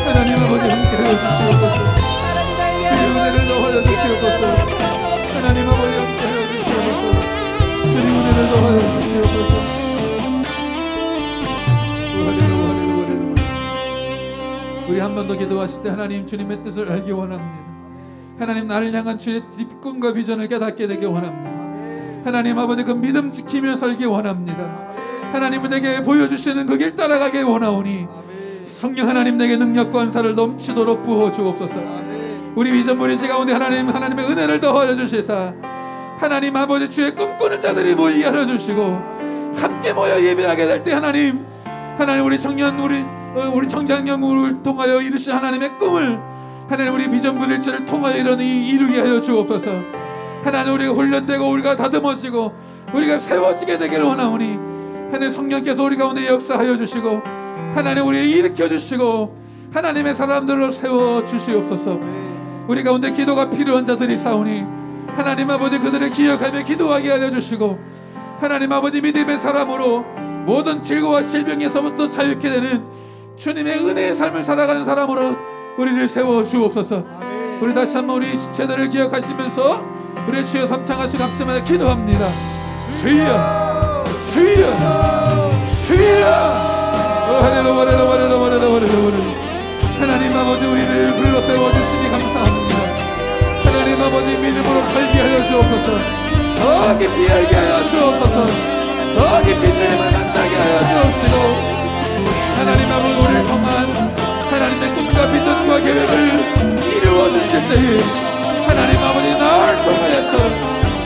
하나님 아버지 함께하여 주시옵소서. 주의 은혜를 더하여 주시옵소서. 하나님 아버지 함께하여 주시옵소서. 주의 은혜를 더하여 주시옵소서. 우리 한 번 더 기도하실 때 하나님 주님의 뜻을 알기 원합니다. 하나님 나를 향한 주의 꿈과 비전을 깨닫게 되기 원합니다. 하나님 아버지 그 믿음 지키며 살기 원합니다. 하나님은 내게 보여주시는 그 길 따라가기 원하오니 성령 하나님 내게 능력과 은사를 넘치도록 부어 주옵소서. 우리 비전 브리지 가운데 하나님의 은혜를 더하여 주시사 하나님 아버지 주의 꿈꾸는 자들이 모이게 하여 주시고 함께 모여 예배하게 될 때 하나님 우리 청년 우리 청장년을 통하여 이루신 하나님의 꿈을 하나님 우리 비전 브리지를 통하여 이루게 하여 주옵소서. 하나님 우리가 훈련되고 우리가 다듬어지고 우리가 세워지게 되길 원하오니 하나님 성령께서 우리 가운데 역사하여 주시고 하나님 우리를 일으켜 주시고 하나님의 사람들로 세워 주시옵소서. 우리 가운데 기도가 필요한 자들이 싸우니 하나님 아버지 그들을 기억하며 기도하게 하여 주시고 하나님 아버지 믿음의 사람으로 모든 질고와 질병에서부터 자유케 되는 주님의 은혜의 삶을 살아가는 사람으로 우리를 세워 주옵소서. 우리 다시 한번 우리 지체들을 기억하시면서 우리의 주여 삼창하시고 합심하여 기도합니다. 주여 주여 주여 하나님 아버지 우리를 불러 세워주시니 감사합니다. 하나님 아버지 믿음으로 살게 하여 주옵소서. 더 깊이 알게 하여 주옵소서. 더 깊이 주님을 만나게 하여 주옵시고 하나님 아버지 우리를 통한 하나님의 꿈과 비전과 계획을 이루어 주실 때에 하나님 아버지 나를 통하여서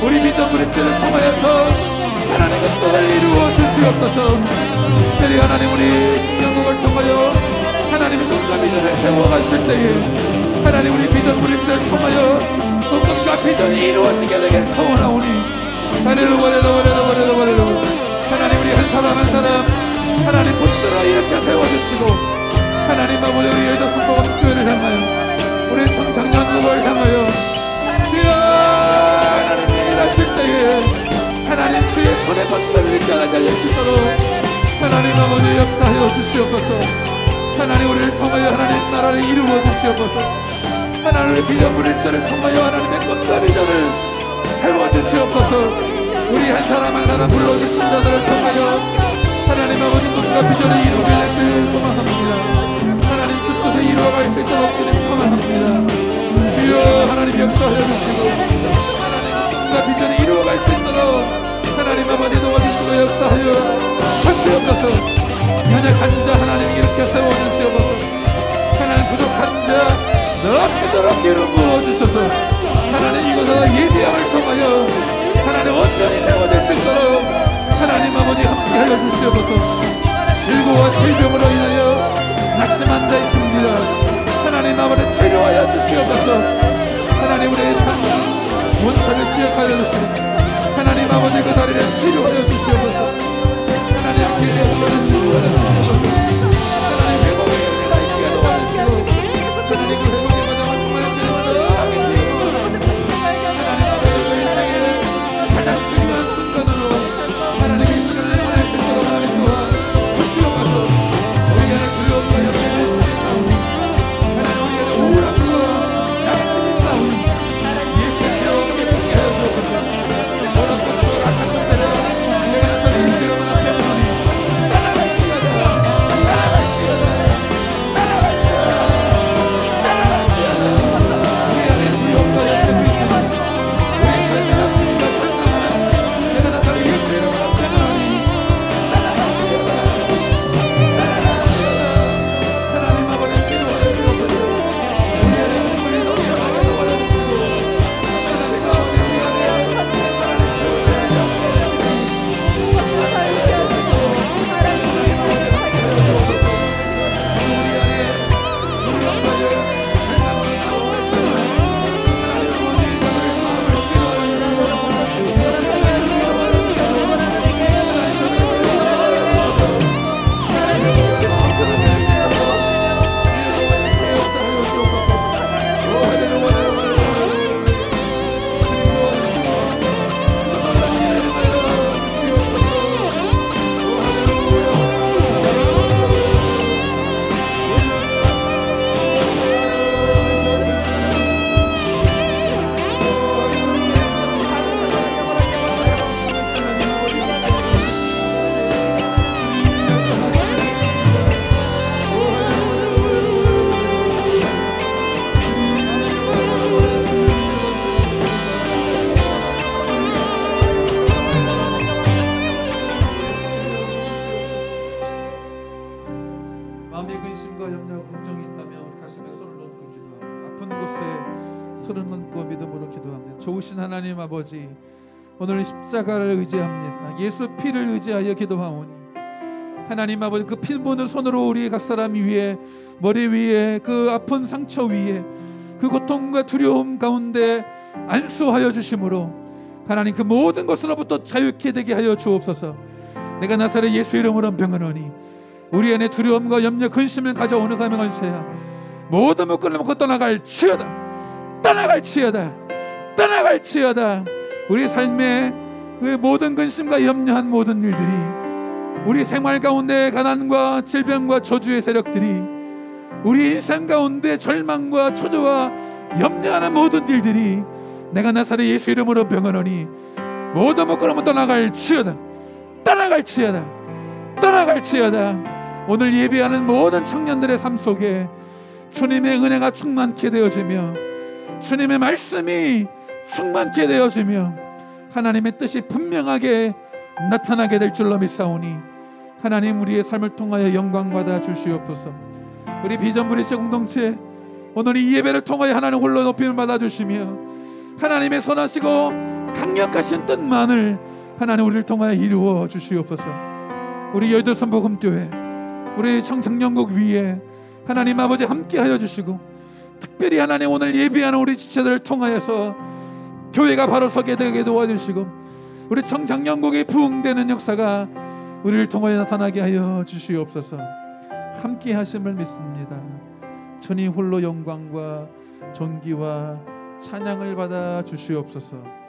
우리 비전 브릿지를 통하여서 하나님의 뜻을 이루어 주시옵소서. 특별히 하나님 우리 신명국을 통하여 하나님의 꿈과 비전을 세워가실 때에 하나님 우리 비전 브릿지를 통하여 그 꿈과 비전이 이루어지게 되길 소원하오니 할렐루야 하나님 우리 한 사람 한 사람 하나님 붙들어 일으켜 세워주시고 하나님 아버지 우리의 더 성공한 교회를 향하여 우리 청장년국을 향하여 주여 하나님이 일하실 때에 하나님 주의 손에 붙들어 일자라게 주시도록 하나님 아버지 역사하여 주시옵소서. 하나님 우리를 통하여 하나님 나라를 이루어 주시옵소서. 하나님 우리 비전 브릿지를 통하여 하나님의 꿈과 비전을 세워 주시옵소서. 우리 한 사람 한 사람 불러주신 자들을 통하여 하나님 아버지 꿈과 비전을 이루게 될줄 소망합니다. 하나님 주 뜻을 이루어갈 수 있도록 주님 소망합니다. 주여 하나님 역사하여 주시고 하나님 꿈과 비전을 이루어갈 수 있도록 하나님 아버지 도와주시고 역사하여 주시옵소서. 연약한 자 하나님 일으켜 세워주시옵소서. 하나님 부족한 자 넘치도록 기름 부어주셔서 하나님 이곳에서 예비함을 통하여 하나님 온전히 세워질 수 있도록 하나님 아버지 함께하여 주시옵소서. 질고와 질병으로 인하여 낙심한 자 있습니다. 하나님 아버지 치료하여 주시옵소서. 하나님 우리의 참 원천을 기억하여 주시고 하나님 아버지 그 다리를 치료하여 주시옵소서. 하나님 함께 흘러는 치료하여 주시옵소서. 하나님 회복의 은혜가 있게 도와주시고 하나님 그 회복의 과정을 통하여 진정하게 되고 하나님 아버지 그 인생의 가장 중요한 순간으로 하나님 이 시간을 보낼 수 있도록 하나님 도와주시옵소서. 우리에게는 두려움과 염려의 심이 싸우니 하나님 우리에게는 우울함과 낙심이 싸우니 예수께로 깨끗게 하여 주옵소서. 모든 고초와 악한 것들을 우리에게는 이름으로 기도합니다. 좋으신 하나님 아버지, 오늘 십자가를 의지합니다. 예수 피를 의지하여 기도하오니 하나님 아버지, 그 피 묻은 손으로 우리 각 사람 위에, 머리 위에, 그 아픈 상처 위에, 그 고통과 두려움 가운데 안수하여 주심으로 하나님 그 모든 것으로부터 자유케 되게 하여 주옵소서. 내가 나사렛 예수 이름으로 병하노니 우리 안에 두려움과 염려 근심을 가져오는 가면건세야 모든 묶을 놓고 떠나갈지어다. 떠나갈지어다. 떠나갈지어다. 우리 삶의 그 모든 근심과 염려한 모든 일들이, 우리 생활 가운데 가난과 질병과 저주의 세력들이, 우리 인생 가운데 절망과 초조와 염려하는 모든 일들이 내가 나사렛 예수 이름으로 병하노니 모든 묶어놓으면 떠나갈지어다. 떠나갈지어다. 떠나갈지어다. 오늘 예배하는 모든 청년들의 삶 속에 주님의 은혜가 충만케 되어지며 주님의 말씀이 충만케 되어지며 하나님의 뜻이 분명하게 나타나게 될 줄로 믿사오니 하나님 우리의 삶을 통하여 영광 받아 주시옵소서. 우리 비전 브릿지 공동체 오늘 이 예배를 통하여 하나님 홀로 높임을 받아 주시며 하나님의 선하시고 강력하신 뜻만을 하나님 우리를 통하여 이루어 주시옵소서. 우리 여의도 선복음교회, 우리 청장년국 위에 하나님 아버지 함께하여 주시고, 특별히 하나님 오늘 예배하는 우리 지체들을 통하여서 교회가 바로 서게 되게 도와주시고, 우리 청장년국이 부흥되는 역사가 우리를 통하여 나타나게 하여 주시옵소서. 함께 하심을 믿습니다. 주님 홀로 영광과 존귀와 찬양을 받아 주시옵소서.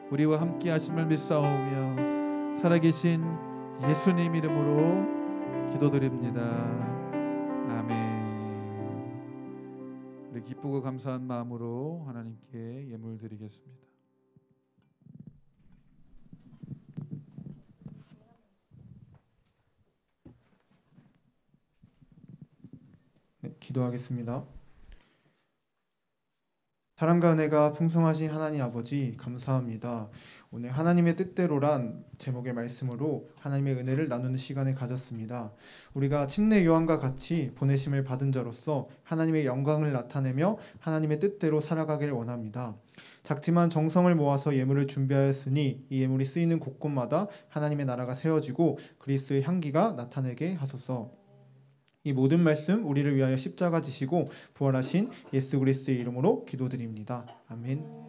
우리와 함께 하심을 믿사오며 살아계신 예수님 이름으로 기도드립니다. 아멘. 우리 기쁘고 감사한 마음으로 하나님께 예물 드리겠습니다. 네, 기도하겠습니다. 사랑과 은혜가 풍성하신 하나님 아버지, 감사합니다. 오늘 하나님의 뜻대로란 제목의 말씀으로 하나님의 은혜를 나누는 시간을 가졌습니다. 우리가 침례 요한과 같이 보내심을 받은 자로서 하나님의 영광을 나타내며 하나님의 뜻대로 살아가기를 원합니다. 작지만 정성을 모아서 예물을 준비하였으니 이 예물이 쓰이는 곳곳마다 하나님의 나라가 세워지고 그리스도의 향기가 나타내게 하소서. 이 모든 말씀 우리를 위하여 십자가 지시고 부활하신 예수 그리스도의 이름으로 기도드립니다. 아멘.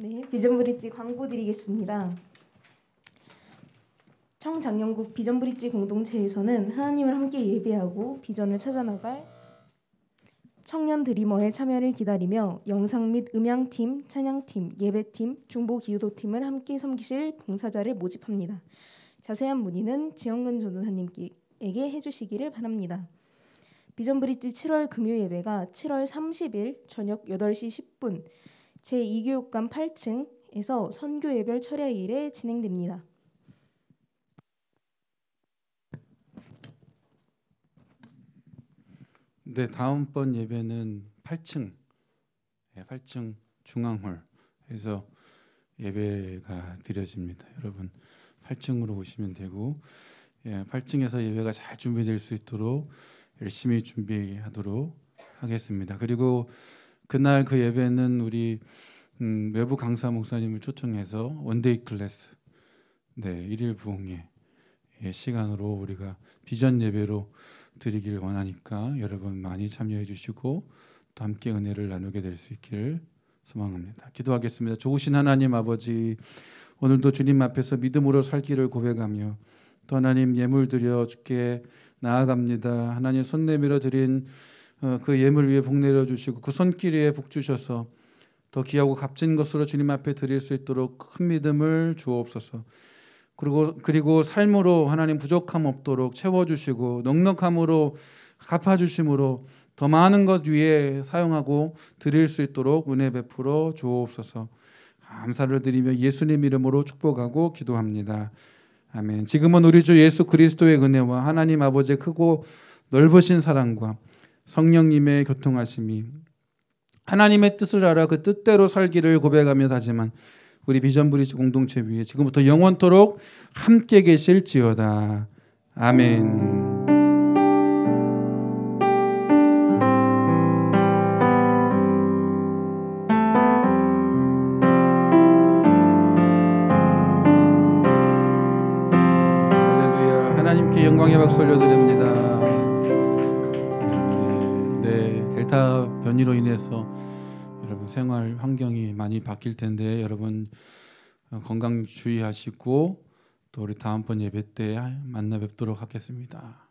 네, 비전 브릿지 광고 드리겠습니다. 청장년국 비전 브릿지 공동체에서는 하나님을 함께 예배하고 비전을 찾아나갈 청년 드리머의 참여를 기다리며 영상 및 음향팀, 찬양팀, 예배팀, 중보기도팀을 함께 섬기실 봉사자를 모집합니다. 자세한 문의는 지영근 전도사님에게 해주시기를 바랍니다. 비전브릿지 7월 금요예배가 7월 30일 저녁 8시 10분 제2교육관 8층에서 선교예별 철야일에 진행됩니다. 네, 다음번 예배는 8층 중앙홀에서 예배가 드려집니다. 여러분 8층으로 오시면 되고 8층에서 예배가 잘 준비될 수 있도록 열심히 준비하도록 하겠습니다. 그리고 그날 그 예배는 우리 외부 강사 목사님을 초청해서 원데이 클래스 1일 부흥회 시간으로 우리가 비전 예배로 드리길 원하니까 여러분 많이 참여해 주시고 또 함께 은혜를 나누게 될 수 있기를 소망합니다. 기도하겠습니다. 좋으신 하나님 아버지, 오늘도 주님 앞에서 믿음으로 살기를 고백하며 또 하나님 예물 드려 주께 나아갑니다. 하나님 손 내밀어 드린 그 예물 위에 복 내려 주시고 그 손길 위에 복 주셔서 더 귀하고 값진 것으로 주님 앞에 드릴 수 있도록 큰 믿음을 주옵소서. 그리고 삶으로 하나님 부족함 없도록 채워주시고 넉넉함으로 갚아주심으로 더 많은 것 위에 사용하고 드릴 수 있도록 은혜 베풀어 주옵소서. 감사를 드리며 예수님 이름으로 축복하고 기도합니다. 아멘. 지금은 우리 주 예수 그리스도의 은혜와 하나님 아버지의 크고 넓으신 사랑과 성령님의 교통하심이 하나님의 뜻을 알아 그 뜻대로 살기를 고백하며 다짐한 우리 비전브릿지 공동체 위에 지금부터 영원토록 함께 계실지어다. 아멘. 할렐루야. 하나님께 영광의 박수 올려드립니다. 델타 변이로 인해서 여러분 생활 환경이 많이 바뀔 텐데 여러분 건강 주의하시고 또 우리 다음번 예배 때 만나 뵙도록 하겠습니다.